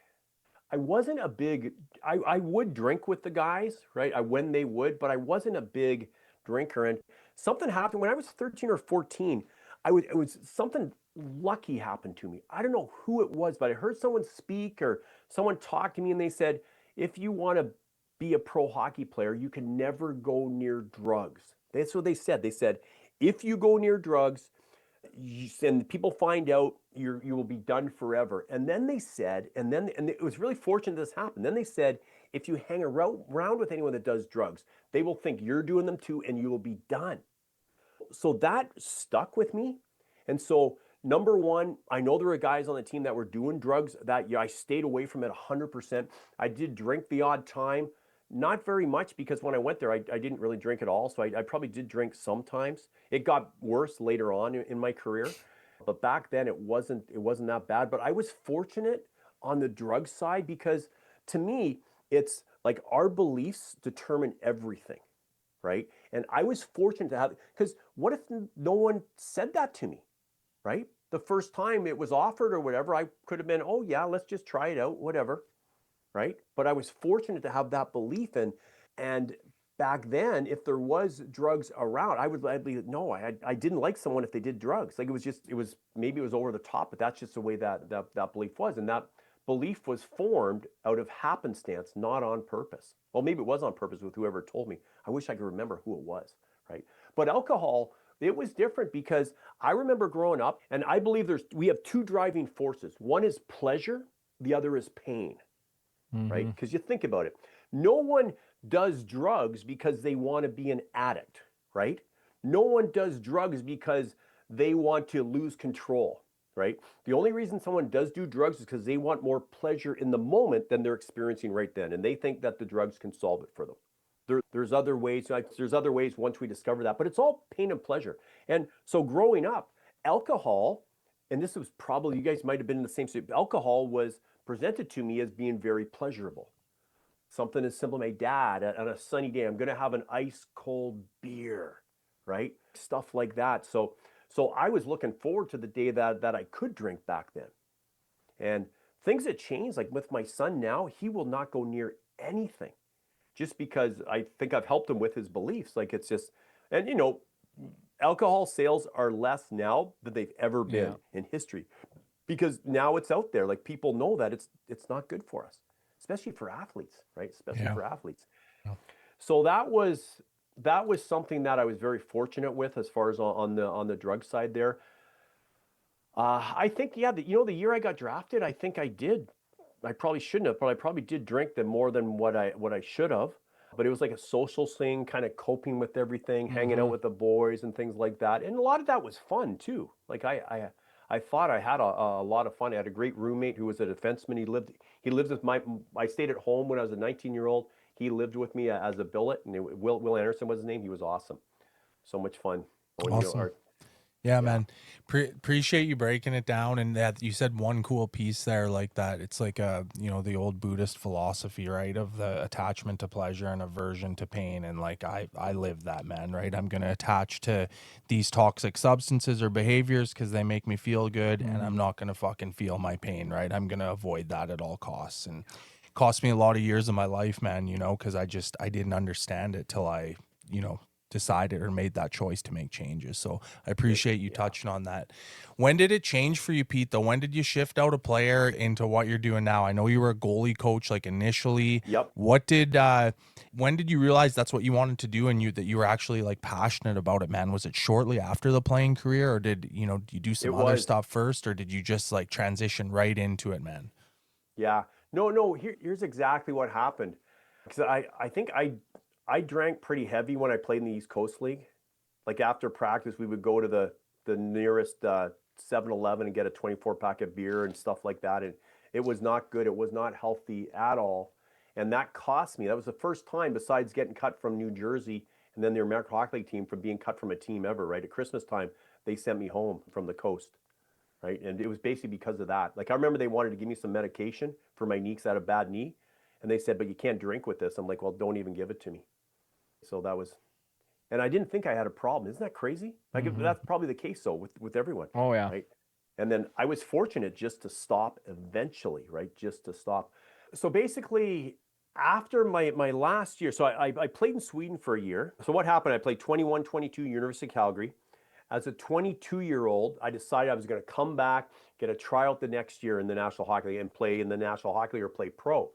I wasn't a big. I would drink with the guys, right? When they would, but I wasn't a big drinker. And something happened when I was 13 or 14. It was something lucky happened to me. I don't know who it was, but I heard someone speak or someone talk to me, and they said, if you want to be a pro hockey player, you can never go near drugs. That's what they said. They said, if you go near drugs, and people find out, you will be done forever. And then they said, and it was really fortunate this happened. Then they said, if you hang around with anyone that does drugs, they will think you're doing them too, and you will be done. So that stuck with me. And so number one, I know there were guys on the team that were doing drugs that year. I stayed away from it 100%. I did drink the odd time, Not very much, because when I went there, I didn't really drink at all. So I probably did drink sometimes. It got worse later on in my career, but back then it wasn't that bad. But I was fortunate on the drug side, because to me, it's like our beliefs determine everything, right? And I was fortunate to have, because what if no one said that to me, right? The first time it was offered or whatever, I could have been, oh yeah, let's just try it out, whatever, right? But I was fortunate to have that belief. And back then, if there was drugs around, I'd be no, I didn't like someone if they did drugs. Like maybe it was over the top, but that's just the way that belief was. And that belief was formed out of happenstance, not on purpose. Well, maybe it was on purpose with whoever told me. I wish I could remember who it was, right? But alcohol, it was different, because I remember growing up, and I believe we have two driving forces. One is pleasure, the other is pain, right? Because you think about it. No one does drugs because they want to be an addict, right? No one does drugs because they want to lose control, right? The only reason someone does do drugs is because they want more pleasure in the moment than they're experiencing right then. And they think that the drugs can solve it for them. There's other ways. There's other ways once we discover that, but it's all pain and pleasure. And so growing up, alcohol, and this was probably, you guys might have been in the same situation, alcohol was presented to me as being very pleasurable. Something as simple, my dad, on a sunny day, I'm going to have an ice cold beer, right? Stuff like that. So I was looking forward to the day that I could drink back then. And things have changed. Like with my son now, he will not go near anything, just because I think I've helped him with his beliefs. Like it's just, and alcohol sales are less now than they've ever been in history, because now it's out there. Like people know that it's not good for us, especially for athletes, right? Especially for athletes. Yeah. So that was something that I was very fortunate with as far as on the drug side there. I think, the year I got drafted, I think I did. I probably shouldn't have, but I probably did drink more than what I should have. But it was like a social thing, kind of coping with everything, hanging out with the boys and things like that. And a lot of that was fun too. Like I thought I had a lot of fun. I had a great roommate who was a defenseman. He lived with I stayed at home when I was a 19-year-old. He lived with me as a billet, and Will Anderson was his name. He was awesome. So much fun. Awesome. Yeah, man. Appreciate you breaking it down. And that you said one cool piece there, like that. It's like the old Buddhist philosophy, right? Of the attachment to pleasure and aversion to pain. And like I live that, man, right? I'm going to attach to these toxic substances or behaviors because they make me feel good, and I'm not going to fucking feel my pain, right? I'm going to avoid that at all costs. And it cost me a lot of years of my life, man, because I didn't understand it till I, decided or made that choice to make changes. So I appreciate you touching on that. When did it change for you, Pete, though? When did you shift out a player into what you're doing now? I know you were a goalie coach, like initially. Yep. When did you realize that's what you wanted to do, and that you were actually like passionate about it, man? Was it shortly after the playing career, or did you do some other stuff first, or did you just like transition right into it, man? Yeah. No, here's exactly what happened. Because I think I drank pretty heavy when I played in the East Coast League. Like after practice, we would go to the nearest 7-Eleven and get a 24-pack of beer and stuff like that. And it was not good. It was not healthy at all. And that cost me. That was the first time, besides getting cut from New Jersey and then the American Hockey League team, from being cut from a team ever, right? At Christmas time, they sent me home from the coast, right? And it was basically because of that. Like I remember they wanted to give me some medication for my knee because I had a bad knee. And they said, but you can't drink with this. I'm like, well, don't even give it to me. So that was, and I didn't think I had a problem. Isn't that crazy? Like that's probably the case though with everyone. Oh yeah. Right. And then I was fortunate just to stop eventually, right? Just to stop. So basically after my last year, so I played in Sweden for a year. So what happened? I played 21, 22, University of Calgary. As a 22-year-old, I decided I was going to come back, get a tryout the next year in the National Hockey League and play in the National Hockey League or play pro.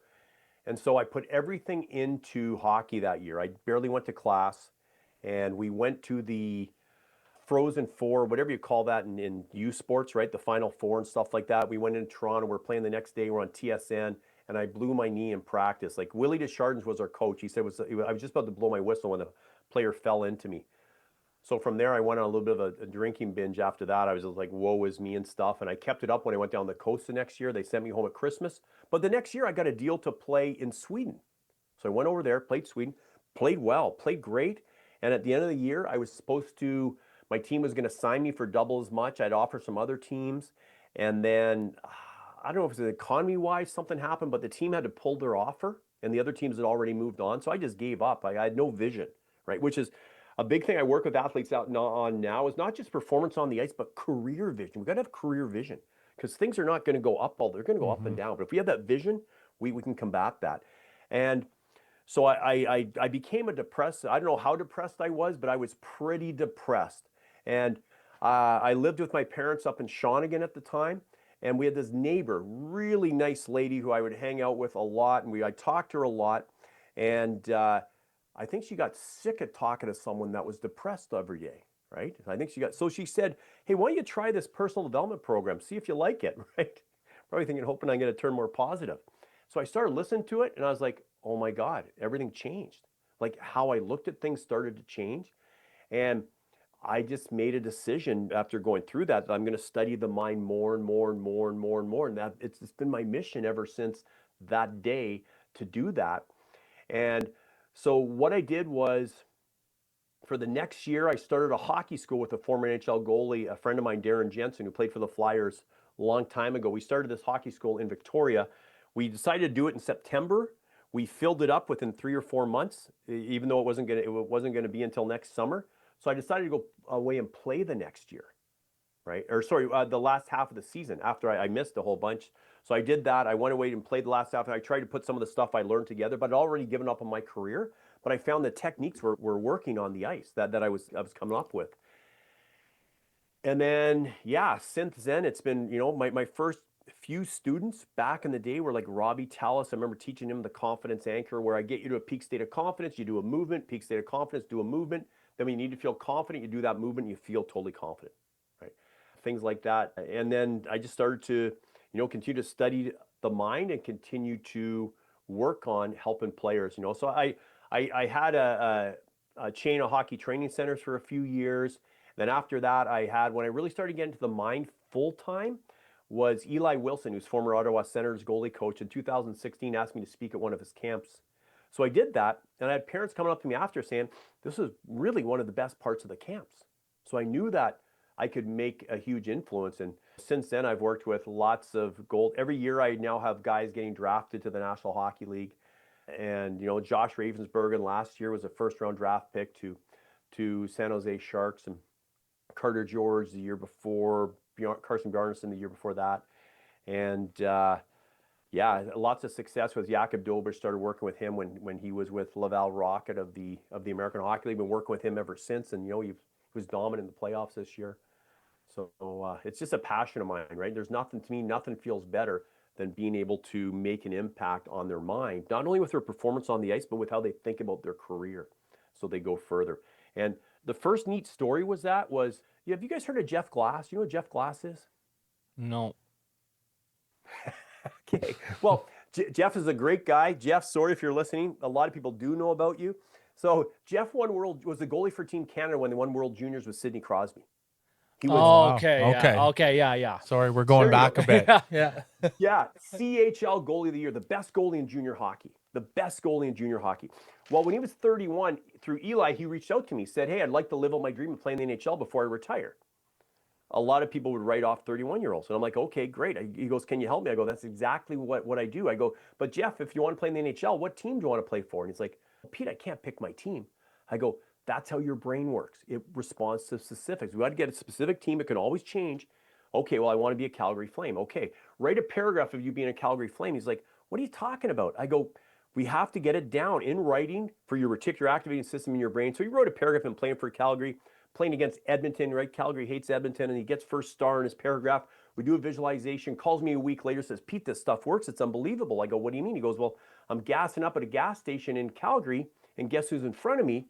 And so I put everything into hockey that year. I barely went to class, and we went to the Frozen Four, whatever you call that in U Sports, right? The Final Four and stuff like that. We went into Toronto. We're playing the next day. We're on TSN, and I blew my knee in practice. Like Willie Deschardins was our coach. He said I was just about to blow my whistle when the player fell into me. So from there, I went on a little bit of a drinking binge after that. I was just like, woe is me and stuff. And I kept it up when I went down the coast the next year. They sent me home at Christmas. But the next year, I got a deal to play in Sweden. So I went over there, played Sweden, played well, played great. And at the end of the year, my team was going to sign me for double as much. I'd offer some other teams. And then, I don't know if it was economy-wise, something happened, but the team had to pull their offer and the other teams had already moved on. So I just gave up. I had no vision, right? Which is a big thing I work with athletes on now, is not just performance on the ice, but career vision. We got to have career vision, because things are not going to go up, they're going to go up and down. But if we have that vision, we can combat that. And so I became I don't know how depressed I was, but I was pretty depressed. And I lived with my parents up in Shawnigan at the time. And we had this neighbor, really nice lady who I would hang out with a lot. And I talked to her a lot. And I think she got sick of talking to someone that was depressed every day, right? So she said, hey, why don't you try this personal development program? See if you like it, right? Probably hoping I'm going to turn more positive. So I started listening to it and I was like, oh my God, everything changed. Like, how I looked at things started to change. And I just made a decision after going through that I'm going to study the mind more and more and more and more and more. And that it's been my mission ever since that day to do that. And so what I did was, for the next year, I started a hockey school with a former NHL goalie, a friend of mine, Darren Jensen, who played for the Flyers a long time ago. We started this hockey school in Victoria. We decided to do it in September. We filled it up within 3 or 4 months, even though it wasn't going to be until next summer. So I decided to go away and play the next year, right? Or sorry, the last half of the season, after I missed a whole bunch. So I did that. I went away and played the last half. And I tried to put some of the stuff I learned together, but I'd already given up on my career. But I found the techniques were working on the ice that I was coming up with. And then, since then, it's been, my first few students back in the day were like Robbie Tallis. I remember teaching him the confidence anchor, where I get you to a peak state of confidence, you do a movement, peak state of confidence, do a movement. Then when you need to feel confident, you do that movement, you feel totally confident, right? Things like that. And then I just started to, continue to study the mind and continue to work on helping players, So I had a chain of hockey training centers for a few years. Then after that, when I really started getting into the mind full time, was Eli Wilson, who's former Ottawa Senators goalie coach, in 2016 asked me to speak at one of his camps. So I did that, and I had parents coming up to me after saying, this is really one of the best parts of the camps. So I knew that I could make a huge influence. And since then, I've worked with lots of gold. Every year, I now have guys getting drafted to the National Hockey League. And, Josh Ravensbergen last year was a first-round draft pick to San Jose Sharks, and Carter George the year before, Carson Bjarnason the year before that. And lots of success with Jakob Dobers. Started working with him when he was with Laval Rocket of the American Hockey League. Been working with him ever since, and he was dominant in the playoffs this year. So it's just a passion of mine, right? Nothing feels better than being able to make an impact on their mind, not only with their performance on the ice, but with how they think about their career, so they go further. And the first neat story was, have you guys heard of Jeff Glass? You know what Jeff Glass is? No. Okay. Well, Jeff is a great guy. Jeff, sorry if you're listening. A lot of people do know about you. So Jeff was the goalie for Team Canada when they won World Juniors with Sidney Crosby. He was, yeah. Sorry, we're going back a bit. Yeah, CHL goalie of the year, the best goalie in junior hockey. Well, when he was 31, through Eli, he reached out to me, said, hey, I'd like to live out my dream of playing the NHL before I retire. A lot of people would write off 31-year-olds. And I'm like, okay, great. He goes, can you help me? I go, that's exactly what I do. I go, but Jeff, if you want to play in the NHL, what team do you want to play for? And he's like, Pete, I can't pick my team. I go, that's how your brain works. It responds to specifics. We got to get a specific team. It can always change. Okay, well, I want to be a Calgary Flame. Okay, write a paragraph of you being a Calgary Flame. He's like, what are you talking about? I go, we have to get it down in writing for your reticular activating system in your brain. So he wrote a paragraph and playing for Calgary, playing against Edmonton, right? Calgary hates Edmonton, and he gets first star in his paragraph. We do a visualization, calls me a week later, says, Pete, this stuff works. It's unbelievable. I go, what do you mean? He goes, well, I'm gassing up at a gas station in Calgary, and guess who's in front of me?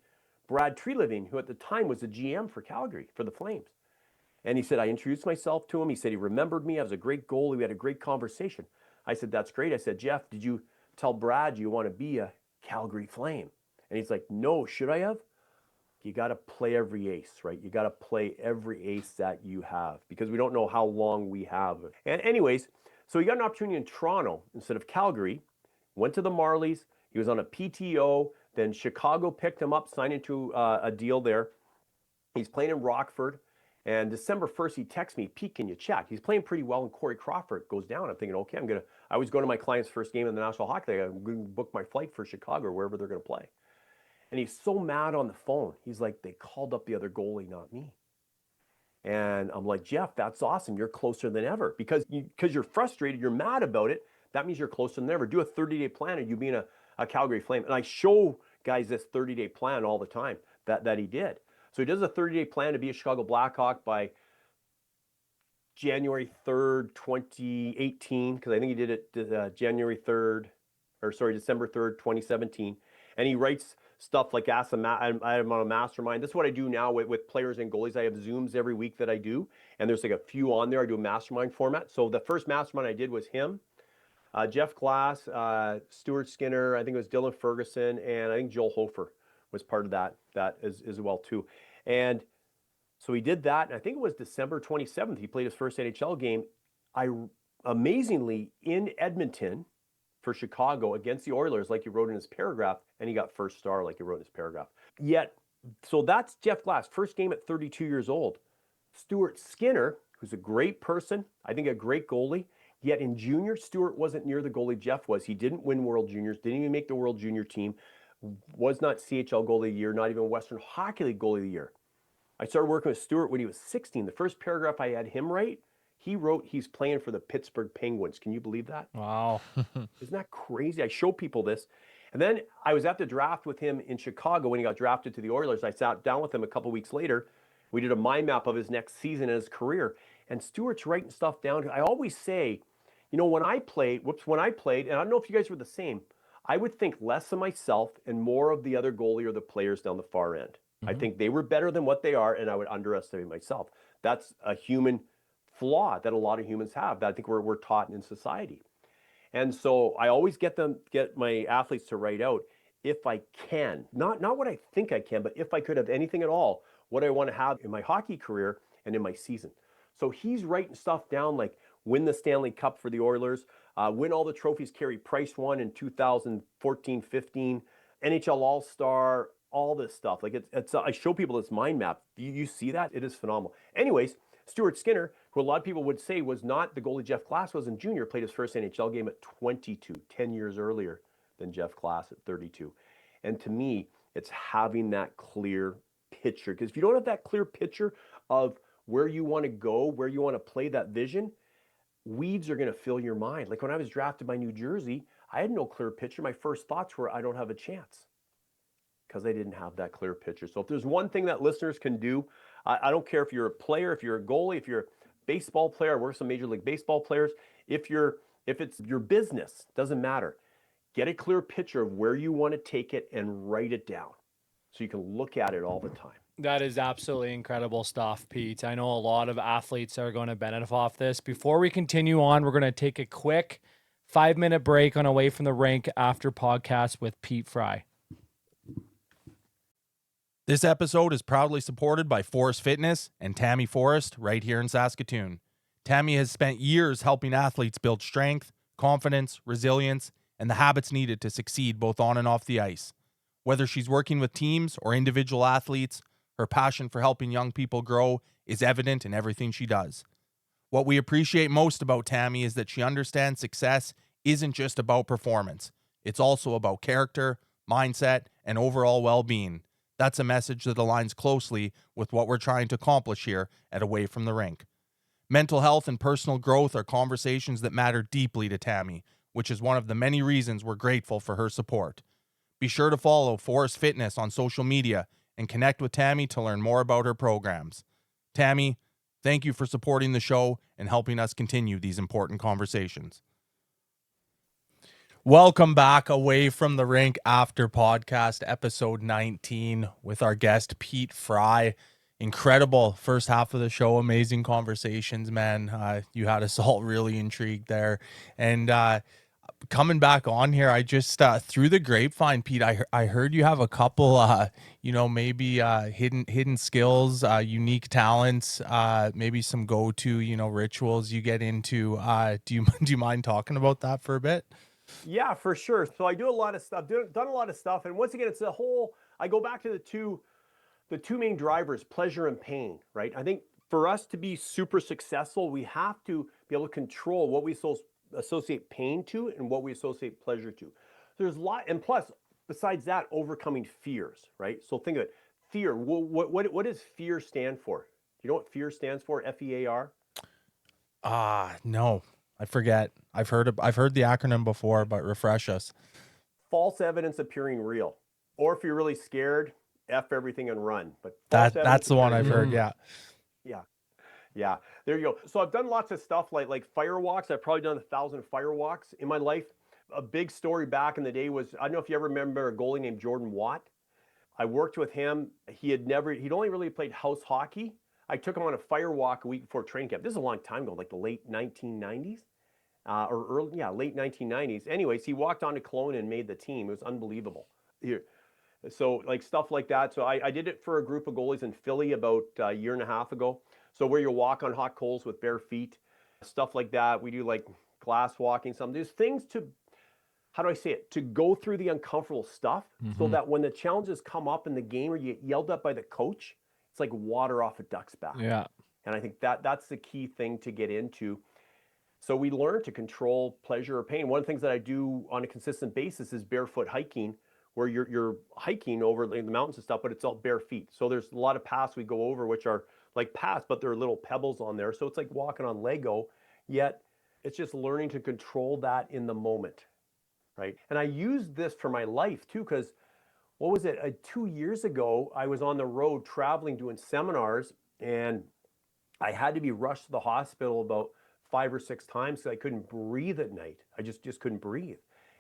Brad Treliving, who at the time was the GM for Calgary, for the Flames. And he said, I introduced myself to him. He said he remembered me. I was a great goalie. We had a great conversation. I said, that's great. I said, Jeff, did you tell Brad you want to be a Calgary Flame? And he's like, no, should I have? You got to play every ace, right? You got to play every ace that you have, because we don't know how long we have. And anyways, so he got an opportunity in Toronto instead of Calgary, went to the Marlies. He was on a PTO. Then Chicago picked him up, signed into a deal there. He's playing in Rockford. And December 1st, he texts me, Pete, can you check? He's playing pretty well, and Corey Crawford goes down. I'm thinking, okay, I always go to my client's first game in the National Hockey League. I'm going to book my flight for Chicago, wherever they're going to play. And he's so mad on the phone. He's like, they called up the other goalie, not me. And I'm like, Jeff, that's awesome. You're closer than ever. Because you're frustrated, you're mad about it. That means you're closer than ever. Do a 30-day plan of you being a Calgary Flame. And I show guys this 30-day plan all the time that he did. So he does a 30-day plan to be a Chicago Blackhawk by January 3rd, 2018, because I think he did it December 3rd, 2017. And he writes stuff like I'm on a mastermind. This is what I do now with players and goalies. I have Zooms every week that I do, and there's like a few on there. I do a mastermind format. So the first mastermind I did was him, Jeff Glass, Stuart Skinner, I think it was Dylan Ferguson, and I think Joel Hofer was part of that as well too. And so he did that, and I think it was December 27th, he played his first NHL game. Amazingly, in Edmonton for Chicago against the Oilers, like he wrote in his paragraph, and he got first star like he wrote in his paragraph. Yet, so that's Jeff Glass, first game at 32 years old. Stuart Skinner, who's a great person, I think a great goalie, yet in junior, Stuart wasn't near the goalie Jeff was. He didn't win World Juniors, didn't even make the World Junior team, was not CHL Goalie of the Year, not even Western Hockey League Goalie of the Year. I started working with Stuart when he was 16. The first paragraph I had him write, he wrote he's playing for the Pittsburgh Penguins. Can you believe that? Wow. Isn't that crazy? I show people this. And then I was at the draft with him in Chicago when he got drafted to the Oilers. I sat down with him a couple weeks later. We did a mind map of his next season and his career. And Stuart's writing stuff down. I always say, when I played, and I don't know if you guys were the same, I would think less of myself and more of the other goalie or the players down the far end. I think they were better than what they are, and I would underestimate myself. That's a human flaw that a lot of humans have that I think we're taught in society. And so I always get my athletes to write out, if I can, not what I think I can, but if I could have anything at all, what I want to have in my hockey career and in my season. So he's writing stuff down like win the Stanley Cup for the Oilers, win all the trophies Carey Price won in 2014-15, NHL All-Star, all this stuff. Like it's I show people this mind map. You see that? It is phenomenal. Anyways, Stuart Skinner, who a lot of people would say was not the goalie Jeff Glass was in junior, played his first NHL game at 22, 10 years earlier than Jeff Glass at 32. And to me, it's having that clear picture. Because if you don't have that clear picture of where you want to go, where you want to play, that vision, weeds are going to fill your mind. Like when I was drafted by New Jersey, I had no clear picture. My first thoughts were, I don't have a chance, because I didn't have that clear picture. So if there's one thing that listeners can do, I don't care if you're a player, if you're a goalie, if you're a baseball player, I work with some Major League Baseball players, if it's your business, doesn't matter. Get a clear picture of where you want to take it and write it down so you can look at it all the time. That is absolutely incredible stuff, Pete. I know a lot of athletes are going to benefit off this. Before we continue on, we're going to take a quick 5-minute break on Away from the Rink After Podcast with Pete Fry. This episode is proudly supported by Forest Fitness and Tammy Forrest right here in Saskatoon. Tammy has spent years helping athletes build strength, confidence, resilience, and the habits needed to succeed both on and off the ice. Whether she's working with teams or individual athletes, her passion for helping young people grow is evident in everything she does. What we appreciate most about Tammy is that she understands success isn't just about performance. It's also about character, mindset, and overall well-being. That's a message that aligns closely with what we're trying to accomplish here at Away from the Rink. Mental health and personal growth are conversations that matter deeply to Tammy, which is one of the many reasons we're grateful for her support. Be sure to follow Forest Fitness on social media and connect with Tammy to learn more about her programs. Tammy, thank you for supporting the show and helping us continue these important conversations. Welcome back Away from the Rink After Podcast, episode 19, with our guest, Pete Fry. Incredible first half of the show. Amazing conversations, man. You had us all really intrigued there. And coming back on here, I just, through the grapevine, Pete, I heard you have a couple, maybe hidden skills, unique talents, maybe some go-to, rituals you get into. Do you mind talking about that for a bit? Yeah, for sure. So I do a lot of stuff, done a lot of stuff. And once again, it's a whole, I go back to the two main drivers, pleasure and pain, right? I think for us to be super successful, we have to be able to control what we associate pain to and what we associate pleasure to. There's a lot, and plus, besides that, overcoming fears, right? So think of it, fear. What does fear stand for? Do you know what fear stands for? FEAR. No, I forget. I've heard the acronym before, but refresh us. False evidence appearing real. Or if you're really scared, F everything and run. But that's the one I've heard. Yeah. Yeah, there you go. So I've done lots of stuff like fire walks. I've probably done 1,000 fire walks in my life. A big story back in the day was, I don't know if you ever remember a goalie named Jordan Watt. I worked with him. He'd only really played house hockey. I took him on a fire walk a week before training camp. This is a long time ago, like the late 1990s. Late 1990s. Anyways, he walked on to Kelowna and made the team. It was unbelievable. Here. So like stuff like that. So I did it for a group of goalies in Philly about a year and a half ago. So where you walk on hot coals with bare feet, stuff like that. We do like glass walking, some. There's things to, how do I say it? To go through the uncomfortable stuff so that when the challenges come up in the game or you get yelled at by the coach, it's like water off a duck's back. Yeah. And I think that's the key thing to get into. So we learn to control pleasure or pain. One of the things that I do on a consistent basis is barefoot hiking, where you're hiking over the mountains and stuff, but it's all bare feet. So there's a lot of paths we go over, which are like paths, but there are little pebbles on there. So it's like walking on Lego, yet it's just learning to control that in the moment, right? And I use this for my life too, because what was it? 2 years ago, I was on the road traveling, doing seminars, and I had to be rushed to the hospital about 5 or 6 times because I couldn't breathe at night. I just couldn't breathe.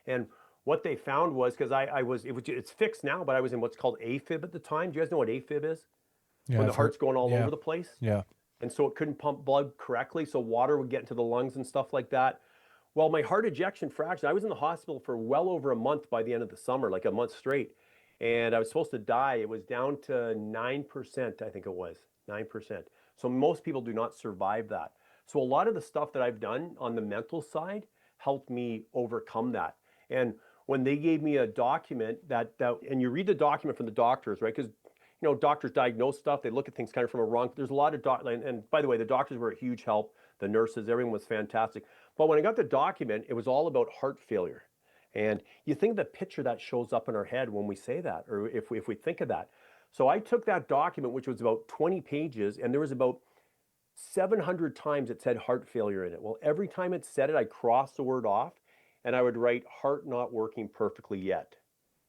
And what they found was, because it's fixed now, but I was in what's called AFib at the time. Do you guys know what AFib is? Yeah, When the heart's going all over the place. Yeah. And so it couldn't pump blood correctly, so water would get into the lungs and stuff like that. Well, my heart ejection fraction, I was in the hospital for well over a month by the end of the summer, like a month straight. And I was supposed to die. It was down to 9%, I think it was, 9%. So most people do not survive that. So a lot of the stuff that I've done on the mental side helped me overcome that. And when they gave me a document and you read the document from the doctors, right? Because doctors diagnose stuff. They look at things kind of from a wrong. There's a lot of and by the way, the doctors were a huge help. The nurses, everyone was fantastic. But when I got the document, it was all about heart failure. And you think the picture that shows up in our head when we say that, or if we think of that. So I took that document, which was about 20 pages, and there was about 700 times it said heart failure in it. Well, every time it said it, I crossed the word off, and I would write heart not working perfectly yet.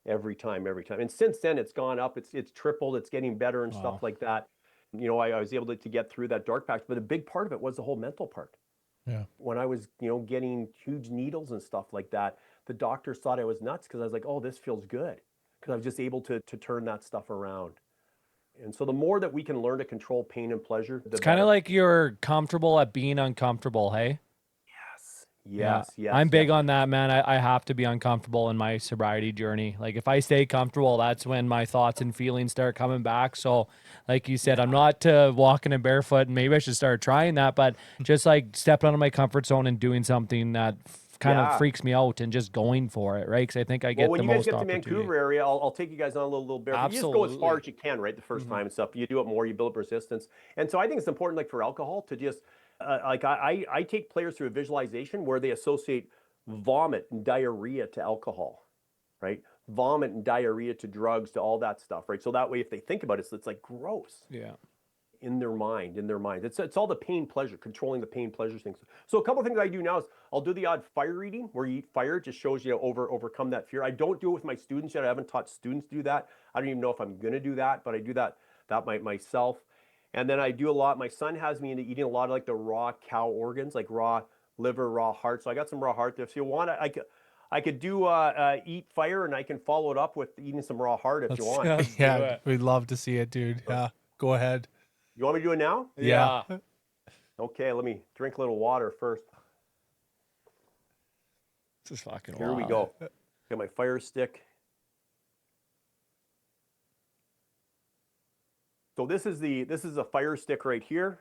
Every time. And since then, it's gone up. It's tripled. It's getting better and stuff like that. I was able to get through that dark patch. But a big part of it was the whole mental part. Yeah. When I was, getting huge needles and stuff like that, the doctors thought I was nuts because I was like, oh, this feels good. Because I was just able to turn that stuff around. And so the more that we can learn to control pain and pleasure, the It's kind of like you're comfortable at being uncomfortable, hey? Yes. I'm big on that, man. I have to be uncomfortable in my sobriety journey. Like if I stay comfortable, that's when my thoughts and feelings start coming back. So like you said, I'm not walking in barefoot, and maybe I should start trying that, but just like stepping out of my comfort zone and doing something that kind of freaks me out and just going for it, right? Because I think I get the most opportunity. When you guys get to Vancouver area, I'll take you guys on a little barefoot. You just go as far as you can, right? The first time and stuff. You do it more, you build up resistance. And so I think it's important, like for alcohol, to just I take players through a visualization where they associate vomit and diarrhea to alcohol, right? Vomit and diarrhea to drugs, to all that stuff, right? So that way, if they think about it, it's like gross. Yeah. In their mind. It's all the pain pleasure, controlling the pain pleasure things. So a couple of things I do now is I'll do the odd fire eating where you eat fire. It just shows you overcome that fear. I don't do it with my students yet. I haven't taught students to do that. I don't even know if I'm going to do that, but I do that myself. And then I do a lot. My son has me into eating a lot of like the raw cow organs, like raw liver, raw heart. So I got some raw heart there. If you want, I could do eat fire, and I can follow it up with eating some raw heart if you want. Yeah, we'd love to see it, dude. Yeah, go ahead. You want me to do it now? Yeah. Okay, let me drink a little water first. This is fucking Here we go. Got my fire stick. So this is a fire stick right here.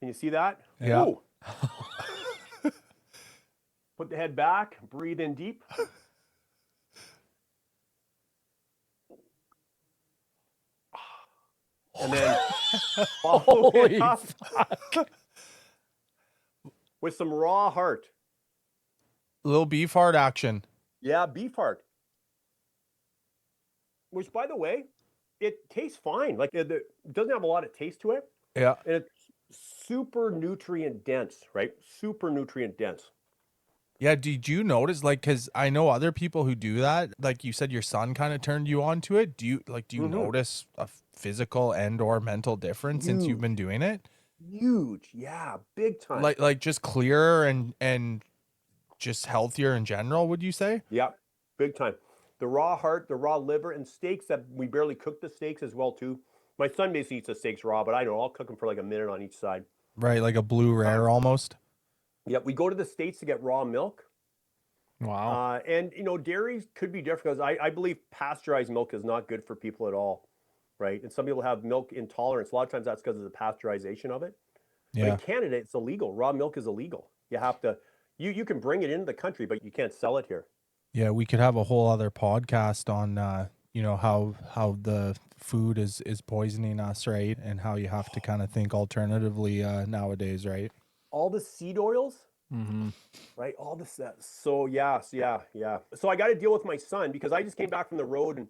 Can you see that? Yeah. Ooh. Put the head back, breathe in deep. And then follow it Holy up fuck. with some raw heart. Little beef heart action. Yeah, beef heart. Which, by the way, it tastes fine. Like it doesn't have a lot of taste to it. Yeah. And it's super nutrient dense, right? Super nutrient dense. Yeah, did you notice, like, because I know other people who do that, like you said, your son kind of turned you on to it. Do you notice a physical and or mental difference since you've been doing it? Huge. Yeah, big time. Like just clearer and just healthier in general, would you say? Yeah, big time. The raw heart, the raw liver, and steaks that we barely cook the steaks as well too. My son basically eats the steaks raw, but I don't know, I'll cook them for like a minute on each side. Right, like a blue rare almost. Yep, we go to the States to get raw milk. Wow. And, you know, dairy could be different because I believe pasteurized milk is not good for people at all, right? And some people have milk intolerance. A lot of times that's because of the pasteurization of it. But Yeah. in Canada, it's illegal. Raw milk is illegal. You have to, you can bring it into the country, but you can't sell it here. Yeah, we could have a whole other podcast on you know, how the food is poisoning us, right? And how you have to kind of think alternatively nowadays, right? All the seed oils, right? All this. So yeah. So I got to deal with my son because I just came back from the road, and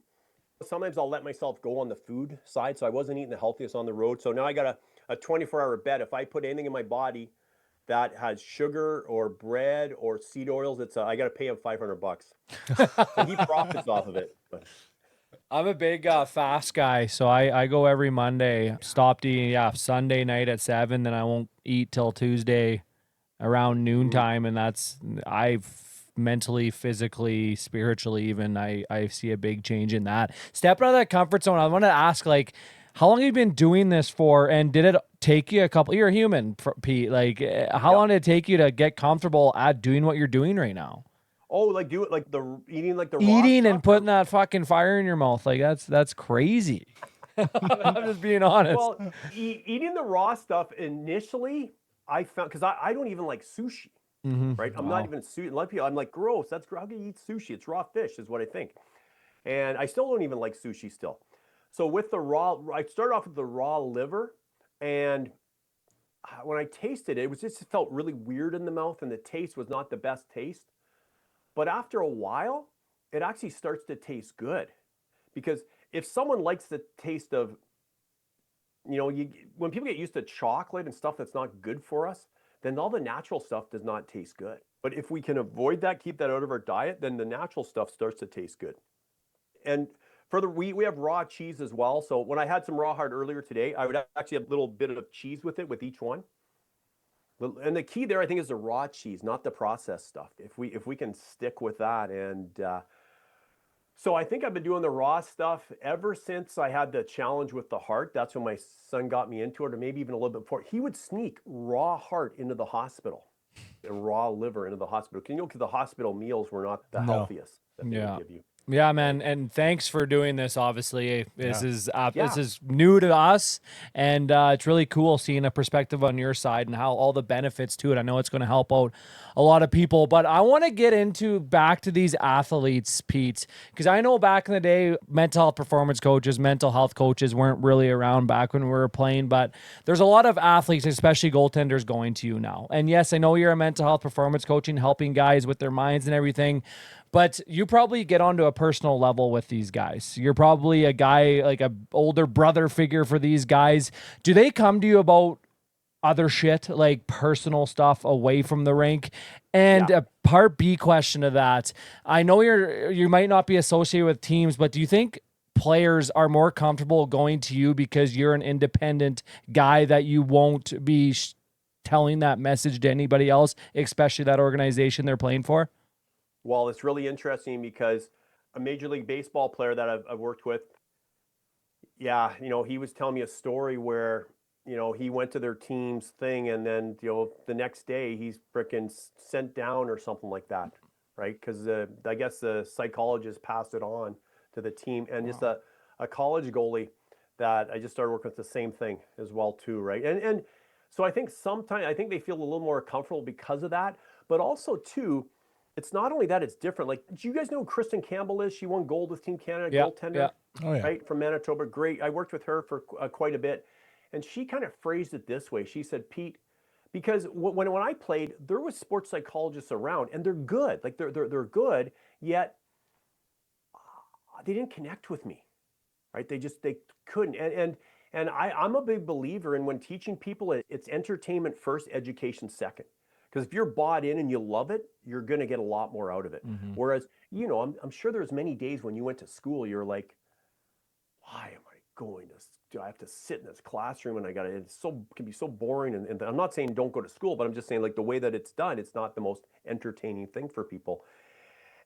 sometimes I'll let myself go on the food side. So I wasn't eating the healthiest on the road. So now I got a 24-hour bet. If I put anything in my body that has sugar or bread or seed oils, I got to pay him $500. So he profits off of it. But I'm a big fast guy, so I go every Monday. Stopped eating, Sunday night at 7, then I won't eat till Tuesday around noontime, and that's mentally, physically, spiritually, even I see a big change in that. Step out of that comfort zone. I want to ask, like, how long have you been doing this for, and did it take you you're a human, Pete, like how long did it take you to get comfortable at doing what you're doing right now? oh, like do it like eating like the raw Eating stuff, and putting that fucking fire in your mouth, like that's crazy. I'm just being honest. Well, eating the raw stuff initially, I found because I don't even like sushi, right? I'm not even sushi. A lot of people, I'm like, gross. That's how can you eat sushi? It's raw fish, is what I think. And I still don't even like sushi still. So with the raw, I started off with the raw liver, and when I tasted it, it felt really weird in the mouth, and the taste was not the best taste. But after a while, it actually starts to taste good, because if someone likes the taste of, you know, when people get used to chocolate and stuff that's not good for us, then all the natural stuff does not taste good. But if we can avoid that, keep that out of our diet, then the natural stuff starts to taste good. And further, we have raw cheese as well. So when I had some raw heart earlier today, I would actually have a little bit of cheese with it with each one. And the key there, I think, is the raw cheese, not the processed stuff. If we can stick with that, and so I think I've been doing the raw stuff ever since I had the challenge with the heart. That's when my son got me into it, or maybe even a little bit before. He would sneak raw heart into the hospital and raw liver into the hospital. You know, because the hospital meals were not the healthiest that they would give you. Yeah, man, and thanks for doing this. Obviously, this is new to us, and it's really cool seeing a perspective on your side and how all the benefits to it. I know it's going to help out a lot of people, but I want to get back to these athletes, Pete, because I know back in the day, mental health performance coaches, mental health coaches weren't really around back when we were playing, but there's a lot of athletes, especially goaltenders, going to you now. And yes, I know you're a mental health performance coaching, helping guys with their minds and everything. But you probably get onto a personal level with these guys. You're probably a guy, like a older brother figure for these guys. Do they come to you about other shit, like personal stuff away from the rink? And a part B question to that, I know you might not be associated with teams, but do you think players are more comfortable going to you because you're an independent guy that you won't be telling that message to anybody else, especially that organization they're playing for? Well, it's really interesting because a Major League Baseball player that I've worked with, you know, he was telling me a story where, you know, he went to their team's thing, and then, you know, the next day he's freaking sent down or something like that, right? Because I guess the psychologist passed it on to the team. And just a college goalie that I just started working with, the same thing as well too, right? And So I think they feel a little more comfortable because of that. But also too, it's not only that it's different. Like, do you guys know who Kristen Campbell is? She won gold with Team Canada, Yeah, goaltender, yeah. Oh yeah. right, from Manitoba. Great. I worked with her for quite a bit, and she kind of phrased it this way. She said, Pete, because when I played, there was sports psychologists around, and they're good. Like they're good, yet they didn't connect with me, right? They couldn't. And I'm a big believer in when teaching people, it's entertainment first, education second. Because if you're bought in and you love it, you're going to get a lot more out of it. Mm-hmm. Whereas, I'm sure there's many days when you went to school, you're like, why am I going to? Do I have to sit in this classroom and it can be so boring. And I'm not saying don't go to school, but I'm just saying, like, the way that it's done, it's not the most entertaining thing for people.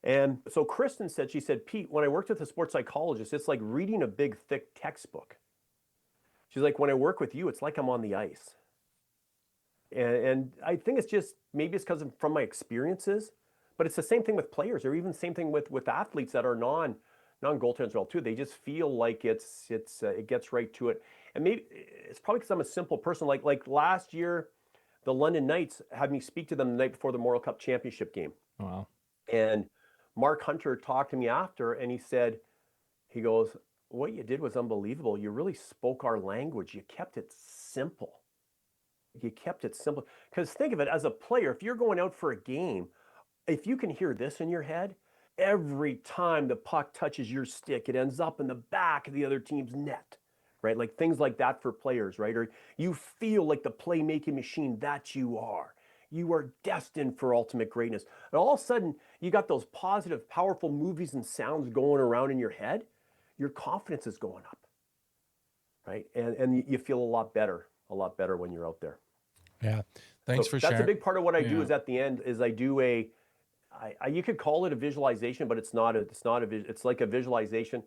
And so Kristen said, she said, Pete, when I worked with a sports psychologist, it's like reading a big, thick textbook. She's like, when I work with you, it's like I'm on the ice. And I think it's just, maybe it's because from my experiences, but it's the same thing with players, or even the same thing with athletes that are non-goaltenders well too. They just feel like it gets right to it. And maybe it's probably because I'm a simple person. Like last year, the London Knights had me speak to them the night before the Memorial Cup championship game. Wow. And Mark Hunter talked to me after, and he goes, what you did was unbelievable. You really spoke our language. You kept it simple. Because think of it as a player, if you're going out for a game, if you can hear this in your head, every time the puck touches your stick, it ends up in the back of the other team's net, right? Like things like that for players, right? Or you feel like the playmaking machine that you are. You are destined for ultimate greatness. And all of a sudden, you got those positive, powerful movies and sounds going around in your head. Your confidence is going up, right? And you feel a lot better when you're out there. Yeah. Thanks for sharing. That's a big part of what I do. Is at the end is I do you could call it a visualization, but it's like a visualization,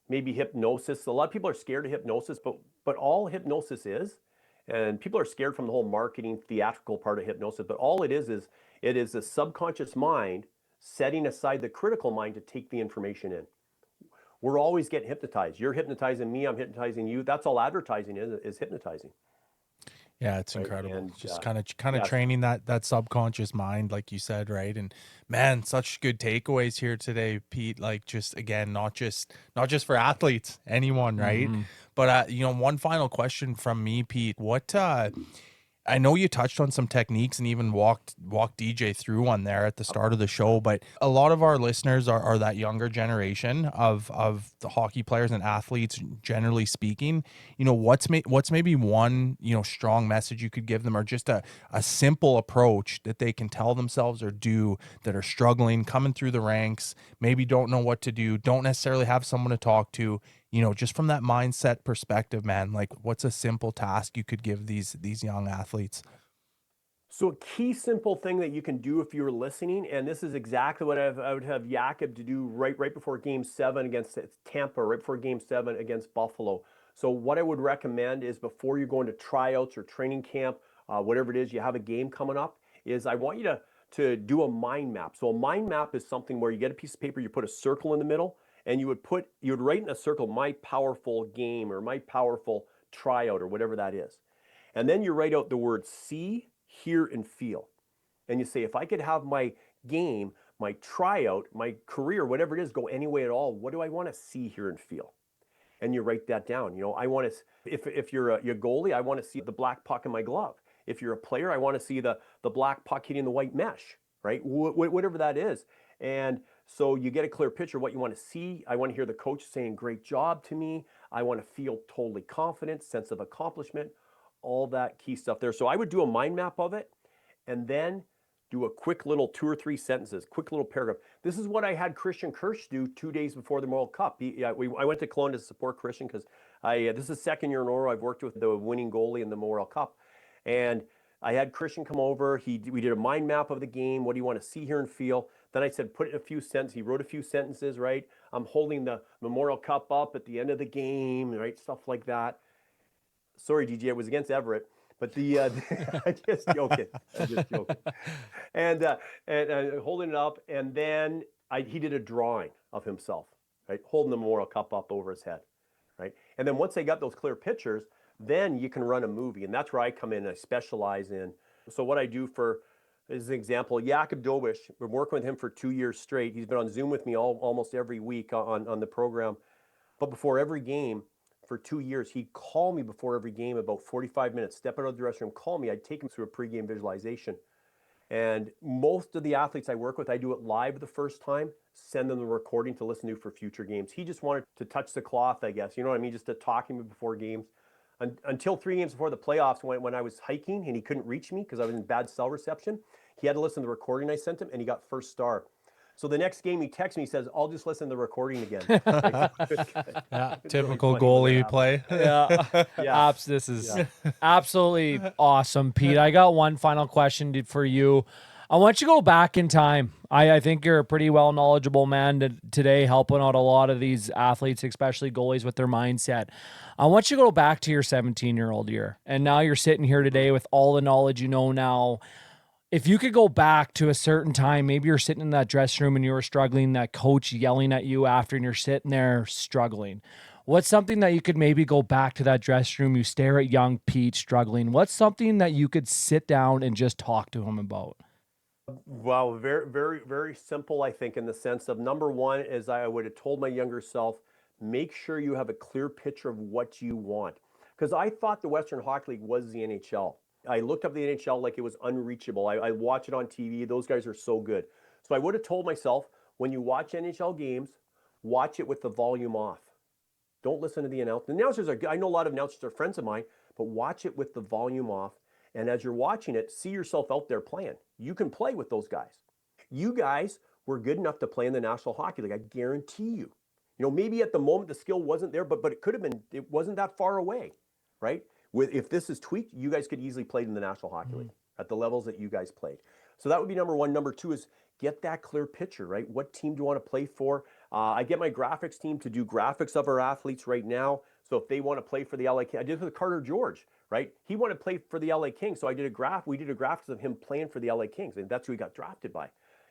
maybe hypnosis. A lot of people are scared of hypnosis, but all hypnosis is, and people are scared from the whole marketing theatrical part of hypnosis, but all it is the subconscious mind setting aside the critical mind to take the information in. We're always getting hypnotized. You're hypnotizing me, I'm hypnotizing you. That's all advertising is hypnotizing. Yeah, it's right? incredible. And just kind of training that subconscious mind, like you said, right? And man, such good takeaways here today, Pete. Like, just again, not just for athletes, anyone, right? Mm-hmm. But one final question from me, Pete. What I know you touched on some techniques and even walked DJ through one there at the start of the show, but a lot of our listeners are that younger generation of the hockey players and athletes, generally speaking. What's maybe one, strong message you could give them, or just a simple approach that they can tell themselves or do that are struggling, coming through the ranks, maybe don't know what to do, don't necessarily have someone to talk to, just from that mindset perspective, man, like what's a simple task you could give these young athletes? So a key simple thing that you can do if you're listening, and this is exactly what I would have Jakob to do right before Game 7 against Tampa, right before Game 7 against Buffalo. So what I would recommend is, before you go into tryouts or training camp, whatever it is, you have a game coming up, is I want you to do a mind map. So a mind map is something where you get a piece of paper, you put a circle in the middle, and you would write in a circle, my powerful game, or my powerful tryout, or whatever that is. And then you write out the word see, hear, and feel. And you say, if I could have my game, my tryout, my career, whatever it is, go any way at all, what do I want to see, hear, and feel? And you write that down. I want to, if you're a goalie, I want to see the black puck in my glove. If you're a player, I want to see the black puck hitting the white mesh, right? Whatever that is. And so you get a clear picture of what you want to see. I want to hear the coach saying, great job to me. I want to feel totally confident, sense of accomplishment, all that key stuff there. So I would do a mind map of it, and then do a quick little 2 or 3 sentences, quick little paragraph. This is what I had Christian Kirsch do 2 days before the World Cup. I went to Kelowna to support Christian because this is the second year in a row I've worked with the winning goalie in the Memorial Cup. And I had Christian come over. We did a mind map of the game. What do you want to see, hear, and feel? Then I said, put in a few sentences. He wrote a few sentences, right? I'm holding the Memorial Cup up at the end of the game, right? Stuff like that. Sorry, DJ, it was against Everett. But I'm just joking. And holding it up, and then he did a drawing of himself, right, holding the Memorial Cup up over his head, right. And then once they got those clear pictures, then you can run a movie. And that's where I come in. I specialize in. So what I do for, as an example, Jakub Dobish, been working with him for 2 years straight. He's been on Zoom with me almost every week on the program. But before every game, for 2 years, he'd call me before every game about 45 minutes, step out of the dressing room, call me. I'd take him through a pregame visualization. And most of the athletes I work with, I do it live the first time, send them the recording to listen to for future games. He just wanted to touch the cloth, I guess. You know what I mean? Just to talk to me before games. Until 3 games before the playoffs, when I was hiking and he couldn't reach me because I was in bad cell reception, he had to listen to the recording I sent him, and he got first star. So the next game he texts me, he says, I'll just listen to the recording again. Yeah, typical goalie play. Yeah. This is absolutely awesome, Pete. I got one final question for you. I want you to go back in time. I think you're a pretty well knowledgeable man today, helping out a lot of these athletes, especially goalies, with their mindset. I want you to go back to your 17-year-old year. And now you're sitting here today with all the knowledge you know now. If you could go back to a certain time, maybe you're sitting in that dressing room and you were struggling, that coach yelling at you after, and you're sitting there struggling. What's something that you could maybe go back to that dressing room, you stare at young Pete struggling. What's something that you could sit down and just talk to him about? Wow, very, very, very simple, I think, in the sense of, number one, is I would have told my younger self, make sure you have a clear picture of what you want. Because I thought the Western Hockey League was the NHL. I looked up the NHL like it was unreachable. I watch it on TV. Those guys are so good. So I would have told myself, when you watch NHL games, watch it with the volume off. Don't listen to the announcers. The announcers are good. I know a lot of announcers are friends of mine, but watch it with the volume off. And as you're watching it, see yourself out there playing. You can play with those guys. You guys were good enough to play in the National Hockey League, I guarantee you. You know, maybe at the moment the skill wasn't there, but it could have been, it wasn't that far away, right? If this is tweaked, you guys could easily play in the National Hockey League at the levels that you guys played. So that would be number one. Number two is get that clear picture, right? What team do you want to play for? I get my graphics team to do graphics of our athletes right now. So if they want to play for the LA Kings, I did it with Carter George, right? He wanted to play for the LA Kings. So we did a graphics of him playing for the LA Kings. And that's who he got drafted by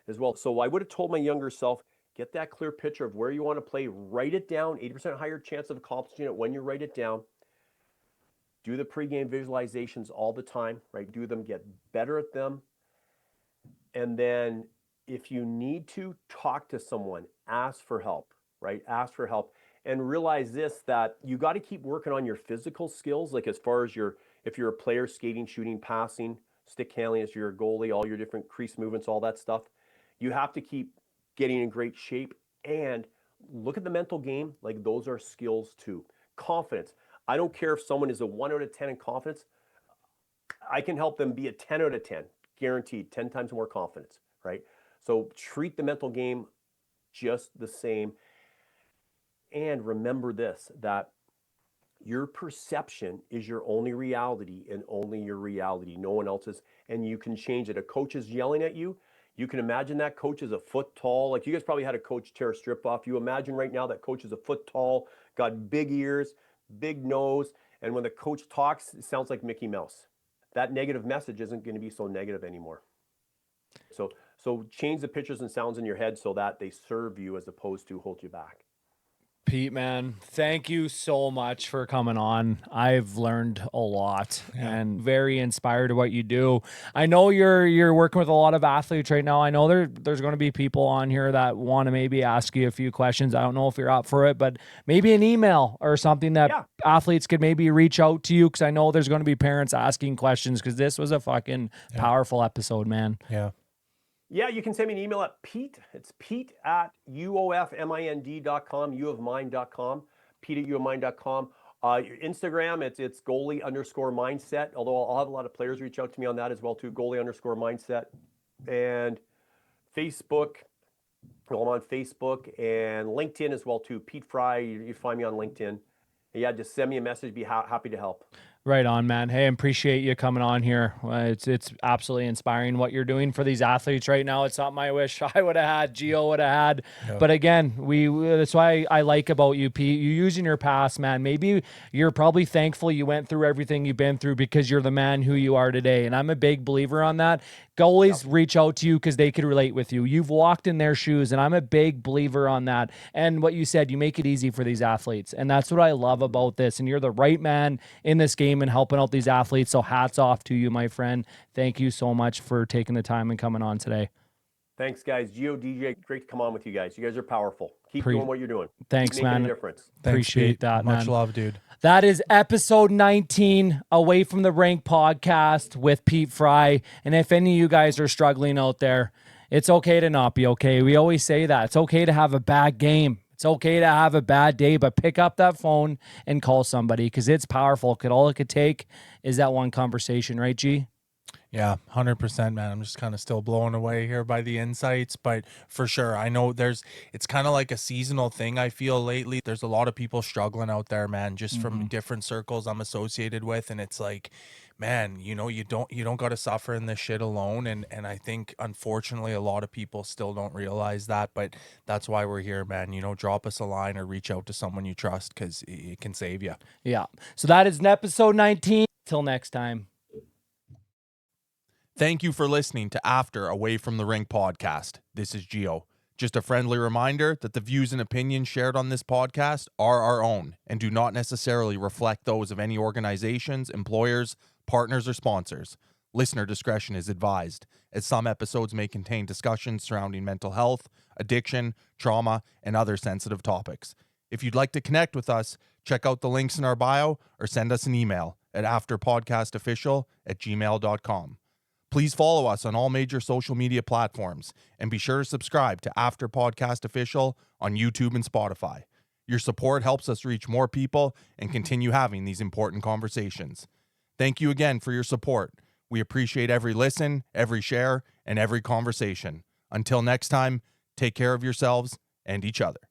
as well. So I would have told my younger self, get that clear picture of where you want to play, write it down, 80% higher chance of accomplishing it when you write it down. Do the pregame visualizations all the time, right? Do them, get better at them. And then if you need to, talk to someone, ask for help, right? Ask for help. And realize this, that you got to keep working on your physical skills, like as far as if you're a player, skating, shooting, passing, stick handling, as you're a goalie, all your different crease movements, all that stuff. You have to keep getting in great shape and look at the mental game. Like those are skills too. Confidence. I don't care if someone is a 1 out of 10 in confidence. I can help them be a 10 out of 10, guaranteed, 10 times more confidence, right? So treat the mental game just the same. And remember this, that your perception is your only reality and only your reality, no one else's, and you can change it. A coach is yelling at you. You can imagine that coach is a foot tall. Like you guys probably had a coach tear a strip off. You imagine right now that coach is a foot tall, got big ears, big nose, and when the coach talks, it sounds like Mickey Mouse. That negative message isn't going to be so negative anymore. So change the pictures and sounds in your head so that they serve you as opposed to hold you back. Pete, man, thank you so much for coming on. I've learned a lot and very inspired of what you do. I know you're working with a lot of athletes right now. I know there's going to be people on here that want to maybe ask you a few questions. I don't know if you're up for it, but maybe an email or something that athletes could maybe reach out to you, because I know there's going to be parents asking questions, because this was a fucking powerful episode, man. Yeah, you can send me an email at Pete. It's Pete@uofmind.com, uofmind.com, Pete@uofmind.com. Your Instagram, it's goalie_mindset, although I'll have a lot of players reach out to me on that as well too, goalie_mindset. And Facebook, well, I'm on Facebook and LinkedIn as well too, Pete Fry, you find me on LinkedIn. And yeah, just send me a message, be happy to help. Right on, man. Hey, I appreciate you coming on here. It's absolutely inspiring what you're doing for these athletes right now. It's something I wish I would have had, Gio would have had. Yep. But again, that's why I like about you, Pete. You using your past, man. Maybe you're probably thankful you went through everything you've been through because you're the man who you are today. And I'm a big believer on that. Goalies reach out to you because they could relate with you. You've walked in their shoes, and I'm a big believer on that. And what you said, you make it easy for these athletes. And that's what I love about this. And you're the right man in this game and helping out these athletes. So hats off to you, my friend. Thank you so much for taking the time and coming on today. Thanks, guys. Gio, DJ, great to come on with you guys. You guys are powerful. Keep doing what you're doing. Thanks, Keep making man. a difference. Appreciate that, man. Much love, dude. That is episode 19, Away from the Rink podcast with Pete Fry. And if any of you guys are struggling out there, it's okay to not be okay. We always say that. It's okay to have a bad game. It's okay to have a bad day, but pick up that phone and call somebody because it's powerful. All it could take is that one conversation, right, G? Yeah, 100%, man. I'm just kind of still blown away here by the insights, but for sure, I know it's kind of like a seasonal thing. I feel lately there's a lot of people struggling out there, man, just from different circles I'm associated with. And it's like, man, you don't got to suffer in this shit alone. And I think unfortunately, a lot of people still don't realize that, but that's why we're here, man. Drop us a line or reach out to someone you trust because it can save you. Yeah. So that is episode 19. Till next time. Thank you for listening to After Away from the Rink podcast. This is Gio. Just a friendly reminder that the views and opinions shared on this podcast are our own and do not necessarily reflect those of any organizations, employers, partners, or sponsors. Listener discretion is advised, as some episodes may contain discussions surrounding mental health, addiction, trauma, and other sensitive topics. If you'd like to connect with us, check out the links in our bio or send us an email at afterpodcastofficial@gmail.com. Please follow us on all major social media platforms and be sure to subscribe to After Podcast Official on YouTube and Spotify. Your support helps us reach more people and continue having these important conversations. Thank you again for your support. We appreciate every listen, every share, and every conversation. Until next time, take care of yourselves and each other.